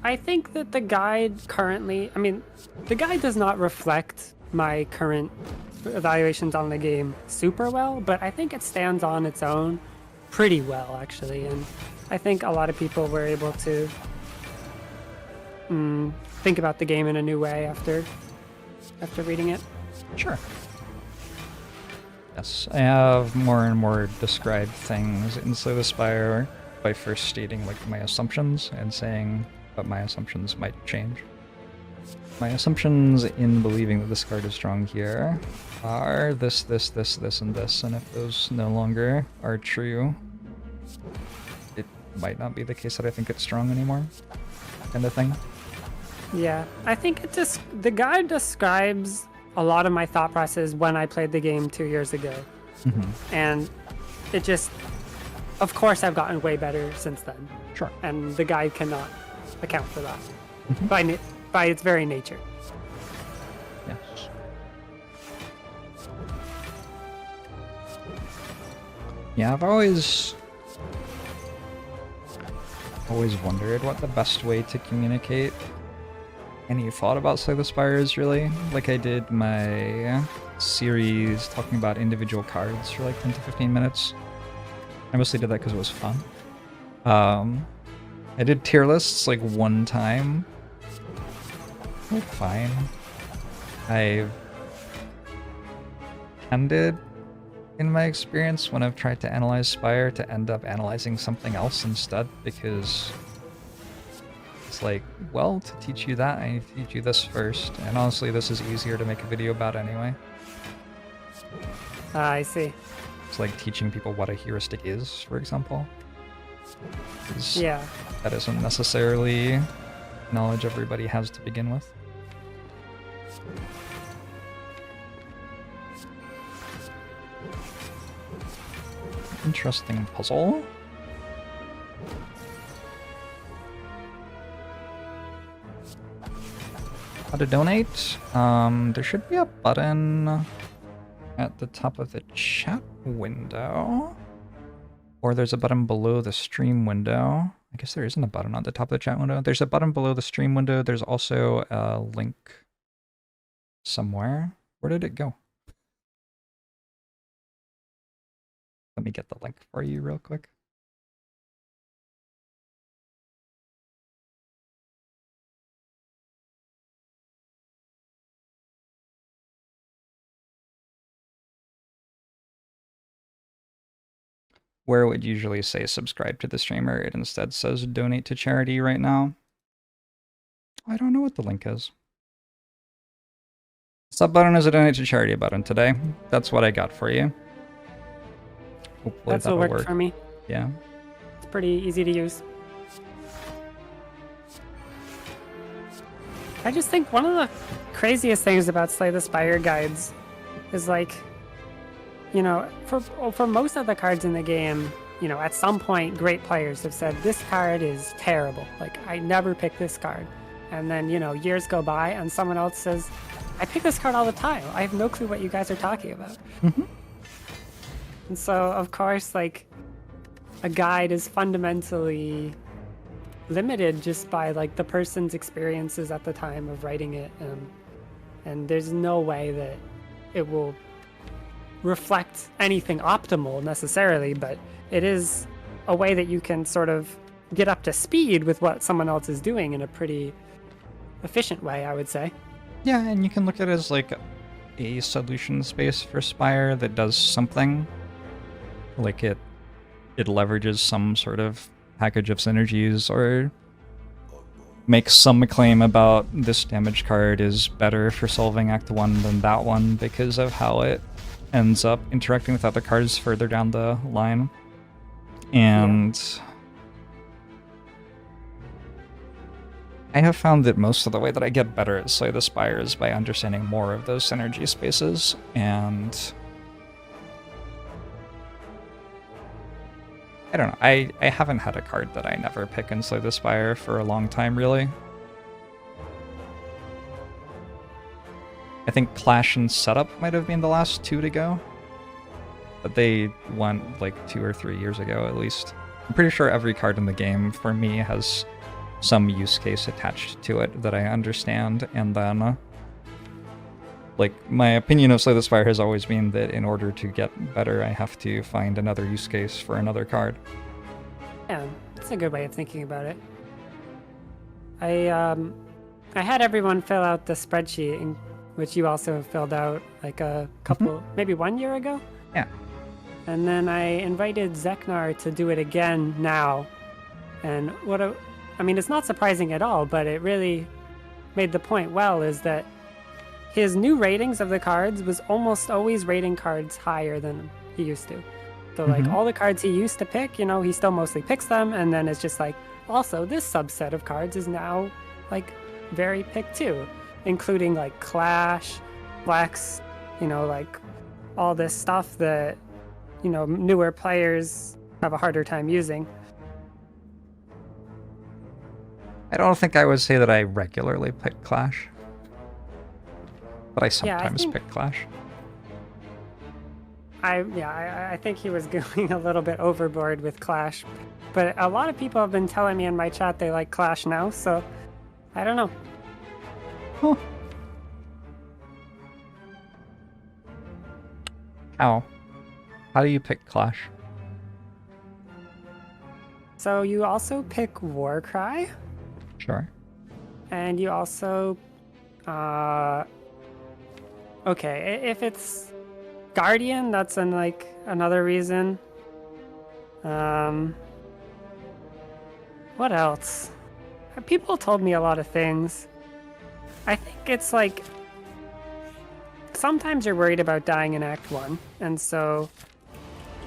I think that the guide currently... I mean, the guide does not reflect my current evaluations on the game super well, but I think it stands on its own pretty well, actually. And I think a lot of people were able to think about the game in a new way after after reading it. Sure. Yes, I have more and more described things in Slay the Spire by first stating like my assumptions and saying but my assumptions might change. My assumptions in believing that this card is strong here are this, and this, and if those no longer are true, it might not be the case that I think it's strong anymore, kind of thing. Yeah, I think the guide describes a lot of my thought process when I played the game 2 years ago. And it just, of course, I've gotten way better since then. Sure. And the guide cannot account for that by its very nature. Yes. Yeah, I've always wondered what the best way to communicate any thought about Slay the Spire is, really. Like, I did my series talking about individual cards for like 10 to 15 minutes. I mostly did that because it was fun. I did tier lists like one time. Like, fine. I've tended, in my experience, when I've tried to analyze Spire, to end up analyzing something else instead, because it's like, well, to teach you that, I need to teach you this first. And honestly, this is easier to make a video about anyway. I see. It's like teaching people what a heuristic is, for example. Yeah. That isn't necessarily knowledge everybody has to begin with. Interesting puzzle. How to donate? There should be a button at the top of the chat window. Or there's a button below the stream window. I guess there isn't a button on the top of the chat window. There's a button below the stream window. There's also a link somewhere. Where did it go? Let me get the link for you real quick. Where it would usually say subscribe to the streamer, it instead says donate to charity right now. I don't know what the link is. Sub button is a donate to charity button today. That's what I got for you. Hopefully that'll work for me. Yeah. It's pretty easy to use. I just think one of the craziest things about Slay the Spire guides is, like, you know, for most of the cards in the game, you know, at some point great players have said, this card is terrible. Like, I never pick this card. And then, you know, years go by and someone else says, I pick this card all the time. I have no clue what you guys are talking about. And so, of course, like, a guide is fundamentally limited just by, like, the person's experiences at the time of writing it. And there's no way that it will reflect anything optimal necessarily, but it is a way that you can sort of get up to speed with what someone else is doing in a pretty efficient way, I would say. Yeah, and you can look at it as like a solution space for Spire that does something. Like it leverages some sort of package of synergies, or makes some claim about this damage card is better for solving Act 1 than that one because of how it ends up interacting with other cards further down the line. And I have found that most of the way that I get better at Slay the Spire is by understanding more of those synergy spaces, and I don't know, I haven't had a card that I never pick in Slay the Spire for a long time, really. I think Clash and Setup might have been the last two to go, but they went like 2 or 3 years ago at least. I'm pretty sure every card in the game for me has some use case attached to it that I understand, and then like, my opinion of Slay the Spire has always been that in order to get better, I have to find another use case for another card. Yeah, that's a good way of thinking about it. I had everyone fill out the spreadsheet which you also filled out like a couple, maybe 1 year ago. Yeah. And then I invited Zeknar to do it again now. And I mean, it's not surprising at all, but it really made the point well, is that his new ratings of the cards was almost always rating cards higher than he used to. So like all the cards he used to pick, you know, he still mostly picks them, and then it's just like, also this subset of cards is now like very picked too, including like Clash, Flex, you know, like all this stuff that, you know, newer players have a harder time using. I don't think I would say that I regularly pick Clash, but I sometimes pick Clash. I think he was going a little bit overboard with Clash, but a lot of people have been telling me in my chat they like Clash now, so I don't know. Huh. How do you pick Clash? So you also pick Warcry. Sure. And you also, okay, if it's Guardian, that's another reason. What else? People told me a lot of things. I think it's like, sometimes you're worried about dying in Act 1, and so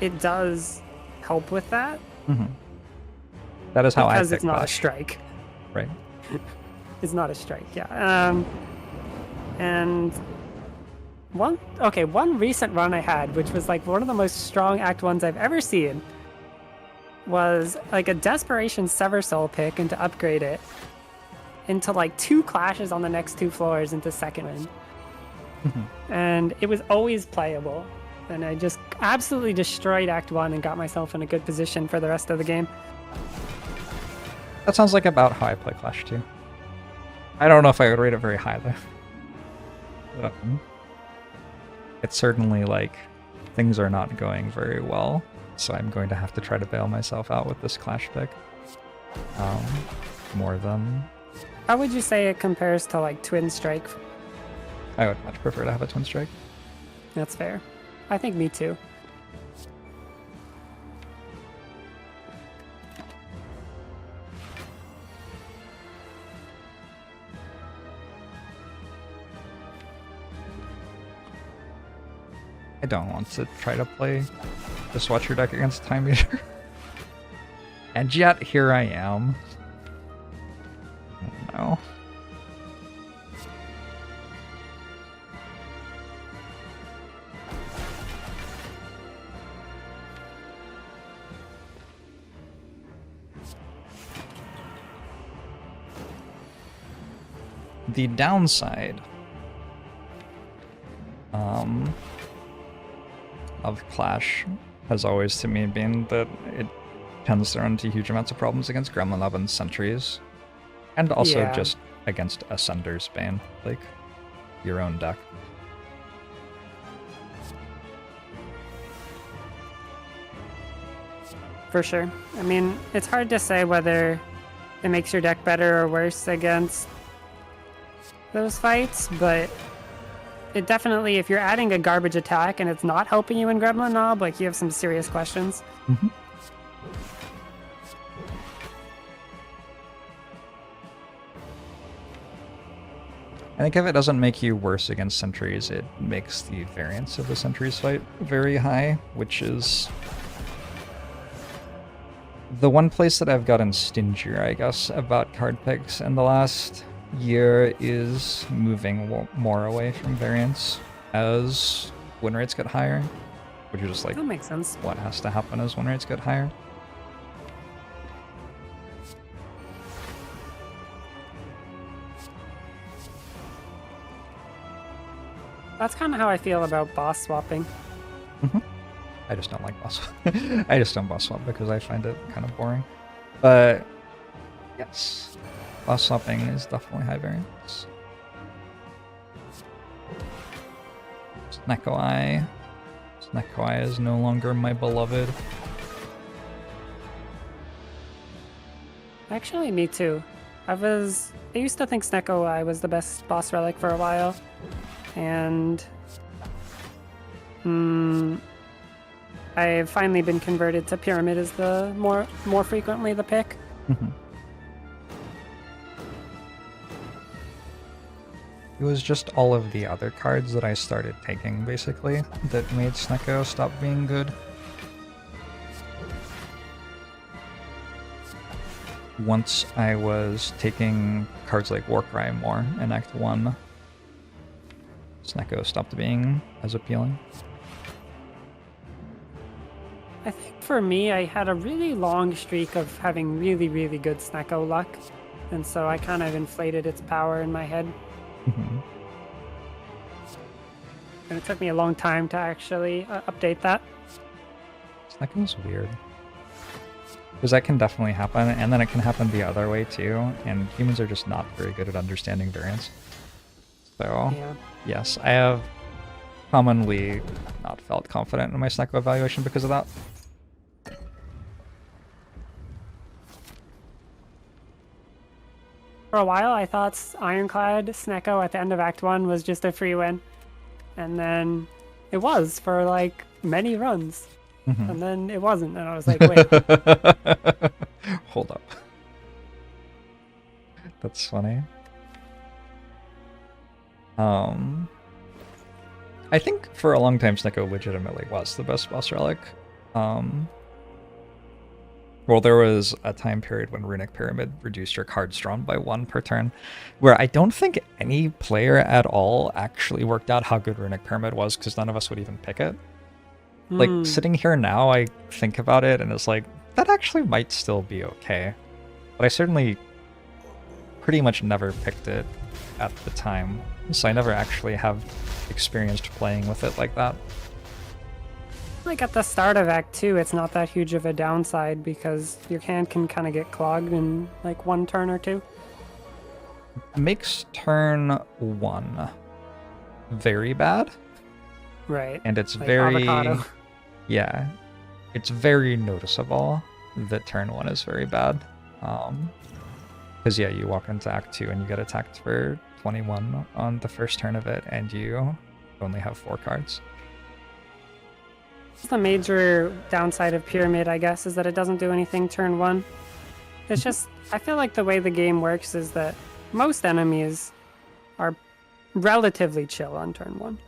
it does help with that. That is how I pick Because it's not Clash. a strike. Right. It's not a strike, yeah. And one recent run I had, which was like one of the most strong Act 1s I've ever seen, was like a Desperation Sever Soul pick and to upgrade it into like 2 clashes on the next 2 floors into second wind. And it was always playable. And I just absolutely destroyed Act 1 and got myself in a good position for the rest of the game. That sounds like about how I play Clash too. I don't know if I would rate it very high though. It's certainly like things are not going very well, so I'm going to have to try to bail myself out with this Clash pick. More than... How would you say it compares to like Twin Strike? I would much prefer to have a Twin Strike. That's fair. I think me too. I don't want to try to play the Swatcher deck against Time Eater. And yet, here I am. Oh, no. The downside of Clash has always to me been that it tends to run into huge amounts of problems against Gremlin Oven Sentries, and also just against Ascender's Bane, like your own deck. For sure. I mean, it's hard to say whether it makes your deck better or worse against those fights, but it definitely, if you're adding a garbage attack and it's not helping you in Gremlin Knob, like, you have some serious questions. I think if it doesn't make you worse against sentries, it makes the variance of the sentries fight very high, which is the one place that I've gotten stingier, I guess, about card picks in the last year is moving more away from variance as win rates get higher, which is just like, that makes sense. What has to happen as win rates get higher. That's kind of how I feel about boss swapping. I just don't like boss swap. I just don't boss swap because I find it kind of boring. But yes, boss swapping is definitely high variance. Sneko Eye. Sneko Eye is no longer my beloved. Actually, me too. I used to think Snecko Eye was the best boss relic for a while, and I've finally been converted to Pyramid as the more frequently the pick. It was just all of the other cards that I started taking, basically, that made Snecko stop being good. Once I was taking cards like Warcry more in Act 1, Snecko stopped being as appealing. I think for me, I had a really long streak of having really, really good Snecko luck, and so I kind of inflated its power in my head. And it took me a long time to actually update that. Snecko's weird. Because that can definitely happen, and then it can happen the other way too, and humans are just not very good at understanding variance. So, Yeah. yes, I have commonly not felt confident in my Snecko evaluation because of that. For a while, I thought Ironclad Snecko at the end of Act 1 was just a free win. And then it was for like many runs. And then it wasn't, and I was like, wait. Hold up. That's funny. I think for a long time Snecko legitimately was the best boss relic. Well, there was a time period when Runic Pyramid reduced your cards drawn by 1 per turn, where I don't think any player at all actually worked out how good Runic Pyramid was, because none of us would even pick it. Like, sitting here now, I think about it, and it's like, that actually might still be okay. But I certainly pretty much never picked it at the time, so I never actually have experienced playing with it like that. Like at the start of Act 2, it's not that huge of a downside because your hand can kind of get clogged in like 1 turn or 2. Makes turn 1 very bad. Right. And it's like very... avocado. Yeah. It's very noticeable that turn 1 is very bad. Because, yeah, you walk into Act 2 and you get attacked for 21 on the first turn of it, and you only have 4 cards. The major downside of Pyramid, I guess, is that it doesn't do anything turn 1. It's just, I feel like the way the game works is that most enemies are relatively chill on turn 1.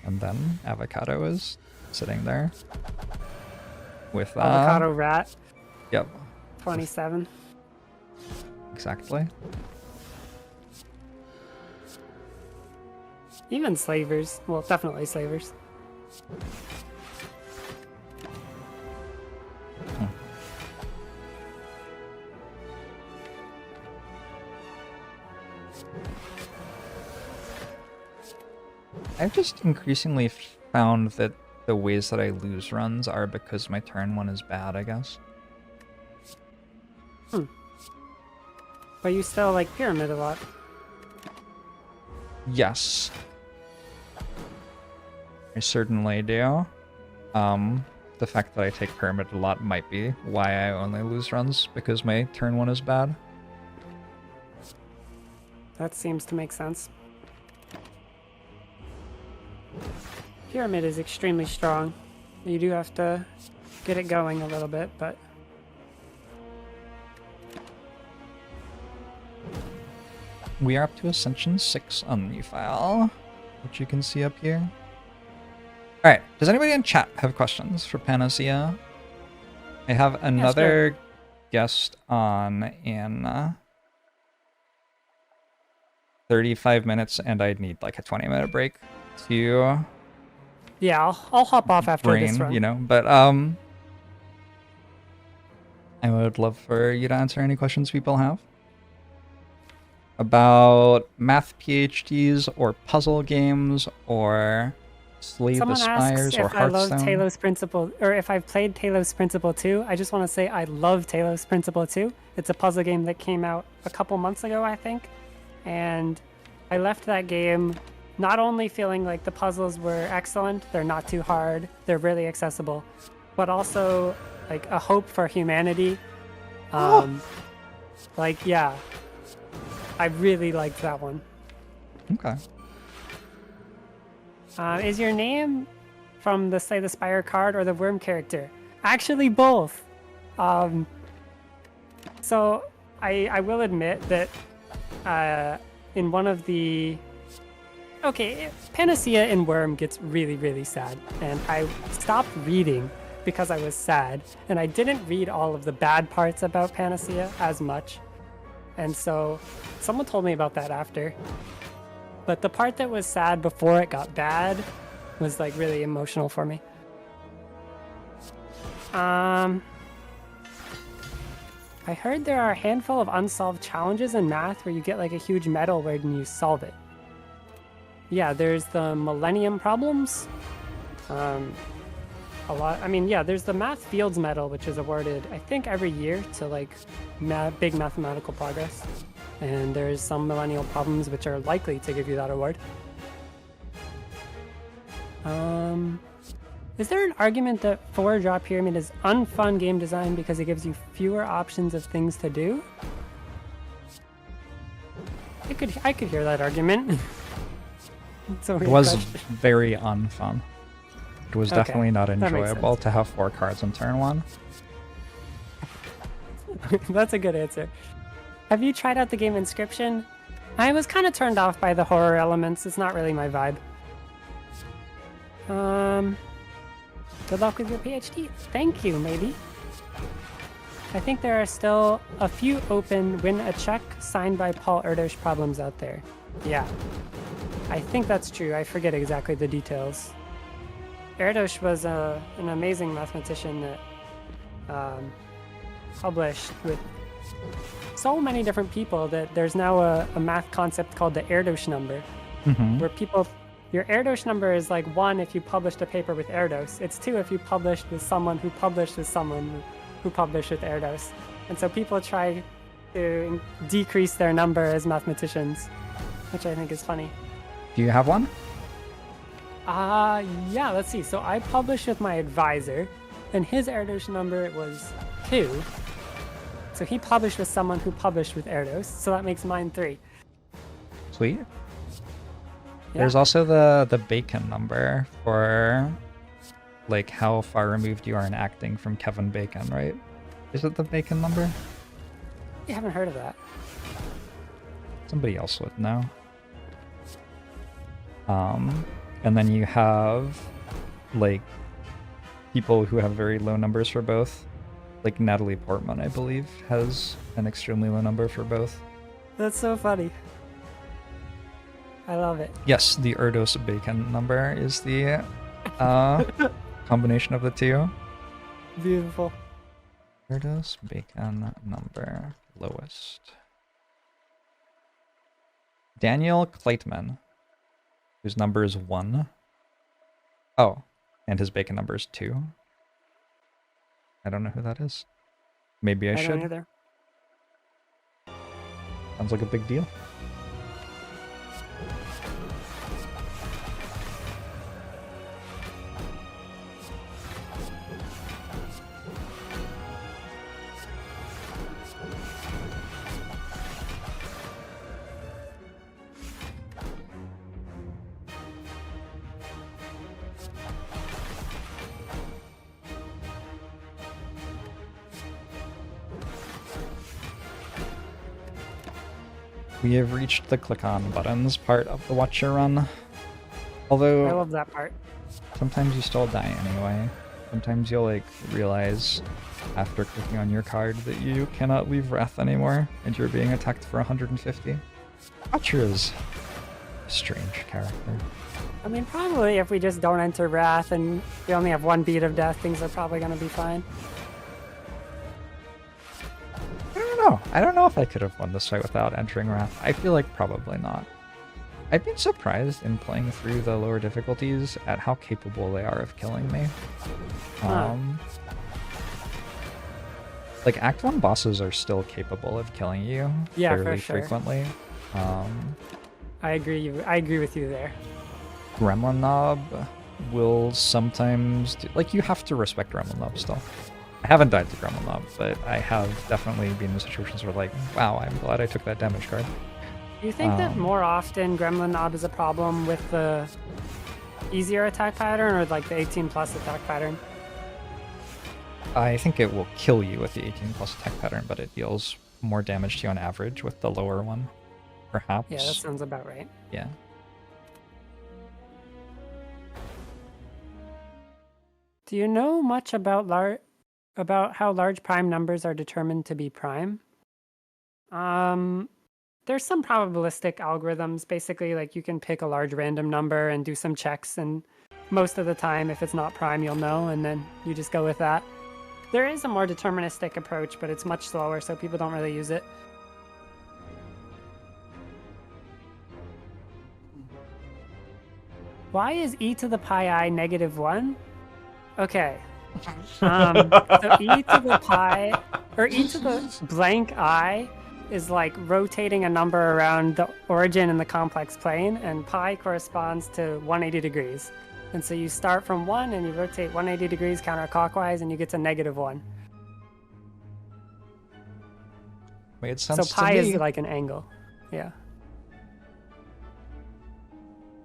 And then Avocado is sitting there with Avocado Rat. Yep. 27. Exactly. Even Slavers. Well, definitely Slavers. I've just increasingly found that the ways that I lose runs are because my turn 1 is bad, I guess. But you still like Pyramid a lot. Yes. I certainly do. The fact that I take Pyramid a lot might be why I only lose runs, because my turn 1 is bad. That seems to make sense. Pyramid is extremely strong. You do have to get it going a little bit, but... We are up to Ascension 6 on the file, which you can see up here. Alright, does anybody in chat have questions for Panacea? I have another guest on in 35 minutes, and I'd need like a 20-minute break to... Yeah, I'll hop off after this run. You know, but I would love for you to answer any questions people have about math PhDs or puzzle games or Slay the Spires or Hearthstone. I love Talos Principle, or if I've played Talos Principle 2. I just want to say I love Talos Principle 2. It's a puzzle game that came out a couple months ago, I think, and I left that game not only feeling like the puzzles were excellent, they're not too hard, they're really accessible, but also like a hope for humanity Like, yeah, I really liked that one. Okay. Is your name from the Slay the Spire card or the worm character? Actually, both. So I will admit that in one of the... Okay, Panacea in Worm gets really, really sad. And I stopped reading because I was sad. And I didn't read all of the bad parts about Panacea as much. And so someone told me about that after. But the part that was sad before it got bad was like really emotional for me. I heard there are a handful of unsolved challenges in math where you get like a huge medal when you solve it. Yeah, there's the Millennium Problems. There's the Math Fields Medal, which is awarded, I think, every year to like big mathematical progress. And there's some Millennial Problems which are likely to give you that award. Is there an argument that 4-drop Pyramid is unfun game design because it gives you fewer options of things to do? I could hear that argument. It was very unfun. It was definitely not enjoyable to have 4 cards on turn 1. That's a good answer. Have you tried out the game Inscription? I was kind of turned off by the horror elements. It's not really my vibe. Good luck with your PhD. Thank you, maybe. I think there are still a few open win a check signed by Paul Erdos problems out there. Yeah. I think that's true. I forget exactly the details. Erdos was an amazing mathematician that published with so many different people that there's now a math concept called the Erdos number, where your Erdos number is like 1 if you published a paper with Erdos. It's 2 if you published with someone who published with someone who published with Erdos. And so people try to decrease their number as mathematicians, which I think is funny. Do you have one? Yeah, let's see. So I published with my advisor, and his Erdos number was 2. So he published with someone who published with Erdos, so that makes mine 3. Sweet. Yeah. There's also the Bacon number for like how far removed you are in acting from Kevin Bacon, right? Is it the Bacon number? I haven't heard of that. Somebody else would know. And then you have like people who have very low numbers for both. Like Natalie Portman, I believe, has an extremely low number for both. That's so funny. I love it. Yes, the Erdos Bacon number is the combination of the two. Beautiful. Erdos Bacon number lowest. Daniel Kleitman, whose number is 1. Oh, and his Bacon number is 2. I don't know who that is. Maybe I should. Don't either. Sounds like a big deal. We have reached the click on buttons part of the Watch Your Run. Although I love that part. Sometimes you still die anyway. Sometimes you'll like realize after clicking on your card that you cannot leave Wrath anymore and you're being attacked for 150. Watcher is a strange character. I mean, probably if we just don't enter Wrath and we only have 1 beat of death, things are probably going to be fine. I don't know if I could have won this fight without entering Wrath. I feel like probably not. I've been surprised in playing through the lower difficulties at how capable they are of killing me. Like Act 1 bosses are still capable of killing you fairly frequently. I agree with you there. Gremlin Knob will sometimes like you have to respect Gremlin Knob still. I haven't died to Gremlin Mob, but I have definitely been in situations where like, wow, I'm glad I took that damage card. Do you think that more often Gremlin Knob is a problem with the easier attack pattern or like the 18 plus attack pattern? I think it will kill you with the 18 plus attack pattern, but it deals more damage to you on average with the lower one, perhaps. Yeah, that sounds about right. Yeah. Do you know much about how large prime numbers are determined to be prime? There's some probabilistic algorithms. Basically, like you can pick a large random number and do some checks, and most of the time, if it's not prime, you'll know, and then you just go with that. There is a more deterministic approach, but it's much slower, so people don't really use it. Why is e to the pi I -1? Okay. So e to the pi, or e to the blank I is like rotating a number around the origin in the complex plane, and pi corresponds to 180 degrees. And so you start from 1 and you rotate 180 degrees counterclockwise and you get to -1. Made sense so pi to me. is like an angle. Yeah.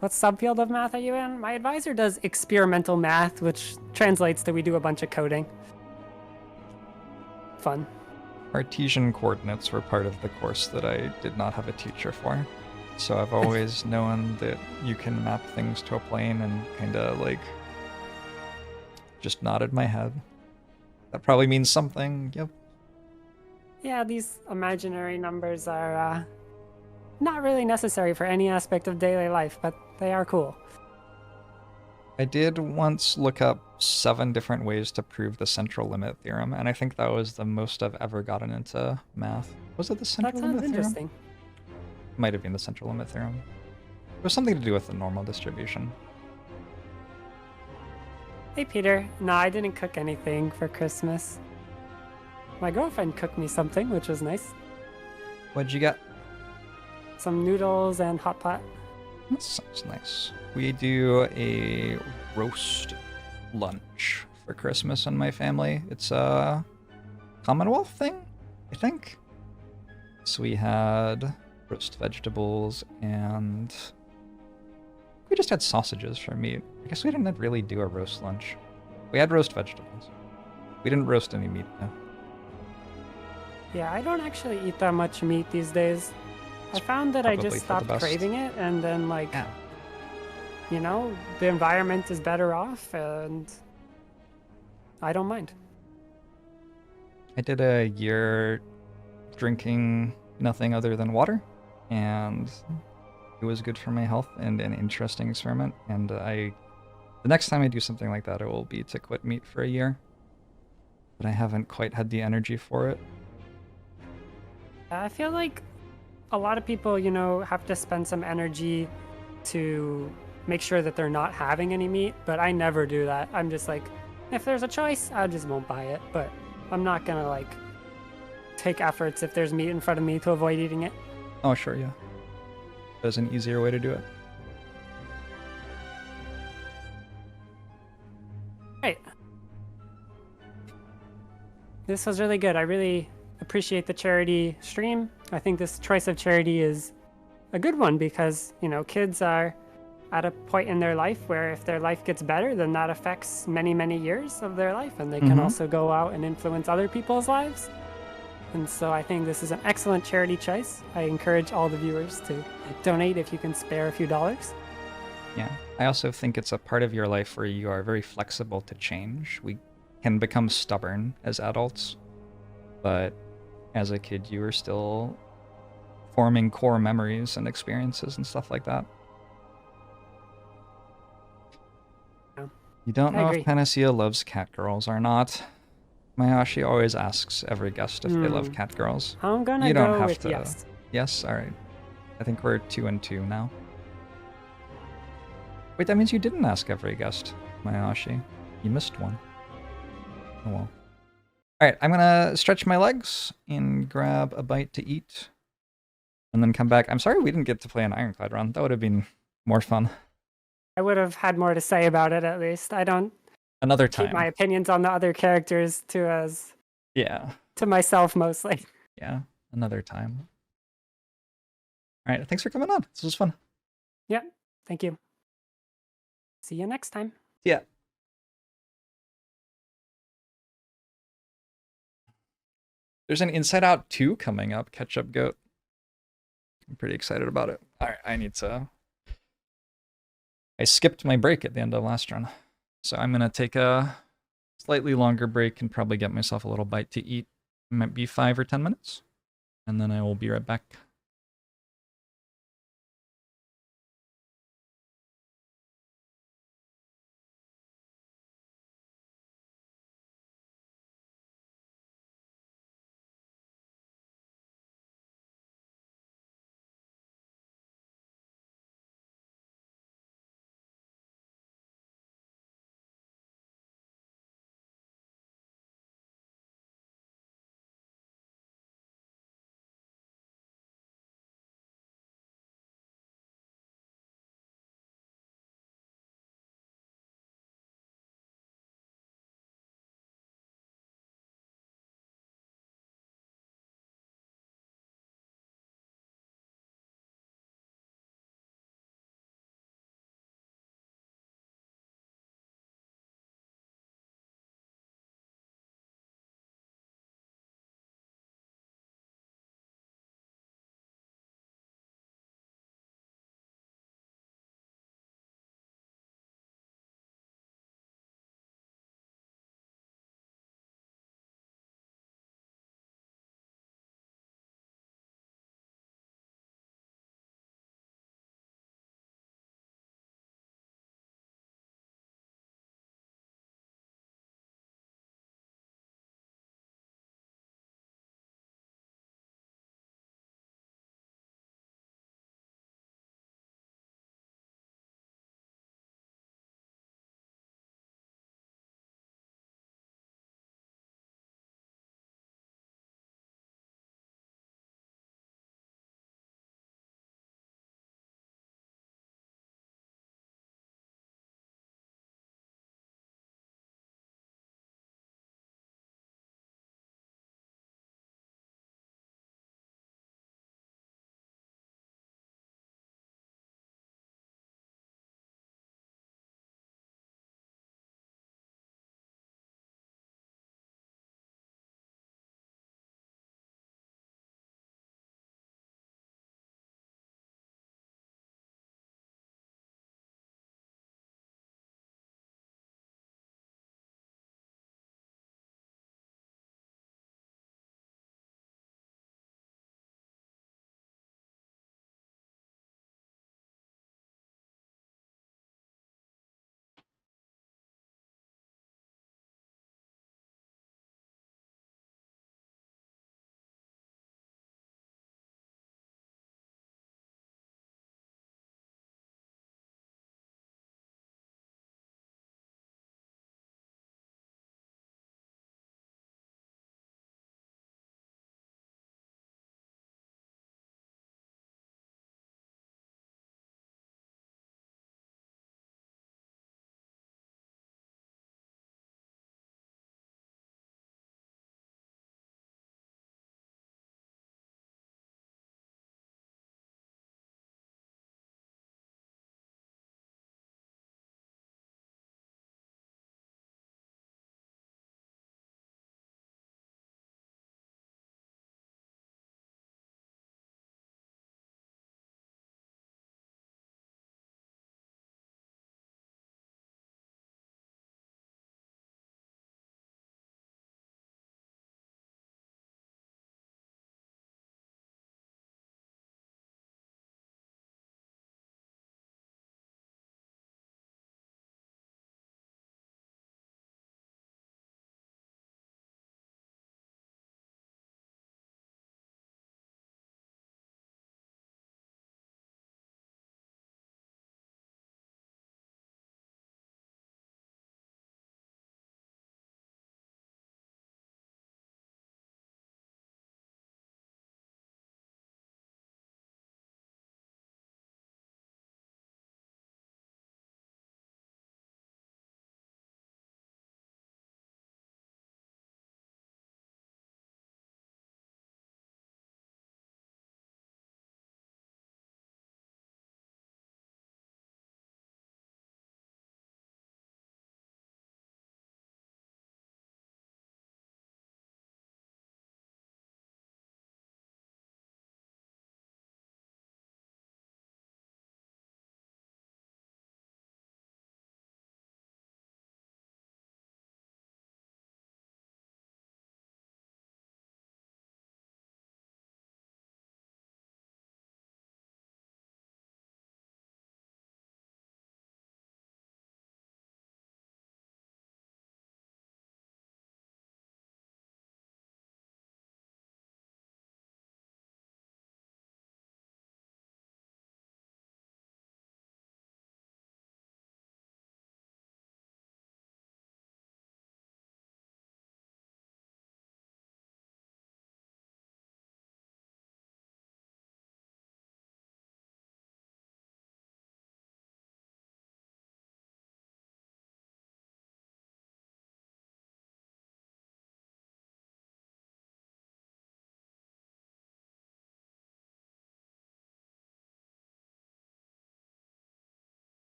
What subfield of math are you in? My advisor does experimental math, which translates to we do a bunch of coding. Fun. Cartesian coordinates were part of the course that I did not have a teacher for. So I've always known that you can map things to a plane and kind of like just nodded my head. That probably means something. Yep. Yeah, these imaginary numbers are not really necessary for any aspect of daily life, but they are cool. I did once look up 7 different ways to prove the central limit theorem, and I think that was the most I've ever gotten into math. Was it the central limit theorem? That sounds interesting. Might have been the central limit theorem. It was something to do with the normal distribution. Hey Peter, no, I didn't cook anything for Christmas. My girlfriend cooked me something, which was nice. What'd you get? Some noodles and hot pot. That sounds nice. We do a roast lunch for Christmas in my family. It's a Commonwealth thing, I think. So we had roast vegetables and we just had sausages for meat. I guess we didn't really do a roast lunch. We had roast vegetables. We didn't roast any meat, though. Yeah, I don't actually eat that much meat these days. I found that I just stopped craving it, and then, like, you know, the environment is better off, and I don't mind. I did a year drinking nothing other than water, and it was good for my health and an interesting experiment. And the next time I do something like that, it will be to quit meat for a year. But I haven't quite had the energy for it. I feel like a lot of people, you know, have to spend some energy to make sure that they're not having any meat, but I never do that. I'm just like, if there's a choice, I just won't buy it, but I'm not gonna like take efforts if there's meat in front of me to avoid eating it. Oh, sure, yeah. There's an easier way to do it. Right. This was really good. I really appreciate the charity stream. I think this choice of charity is a good one because, you know, kids are at a point in their life where if their life gets better, then that affects many, many years of their life, and they can also go out and influence other people's lives. And so I think this is an excellent charity choice. I encourage all the viewers to donate if you can spare a few dollars. Yeah. I also think it's a part of your life where you are very flexible to change. We can become stubborn as adults, but as a kid, you were still forming core memories and experiences and stuff like that. Yeah. You don't know agree. if Panacea loves cat girls or not. Mayashi always asks every guest if they love cat girls. I'm gonna You don't go have with to. yes. Yes? Alright. I think we're 2-2 now. Wait, that means you didn't ask every guest, Mayashi. You missed one. Oh well. Alright, I'm gonna stretch my legs and grab a bite to eat. And then come back. I'm sorry we didn't get to play an Ironclad run. That would have been more fun. I would have had more to say about it at least. I don't Another keep my time. opinions on the other characters Yeah. to myself mostly. Yeah. Another time. All right. Thanks for coming on. This was fun. Yeah. Thank you. See you next time. Yeah. There's an Inside Out 2 coming up, Catch Up Goat. I'm pretty excited about it. All right, I skipped my break at the end of last run. So I'm going to take a slightly longer break and probably get myself a little bite to eat. It might be 5 or 10 minutes. And then I will be right back.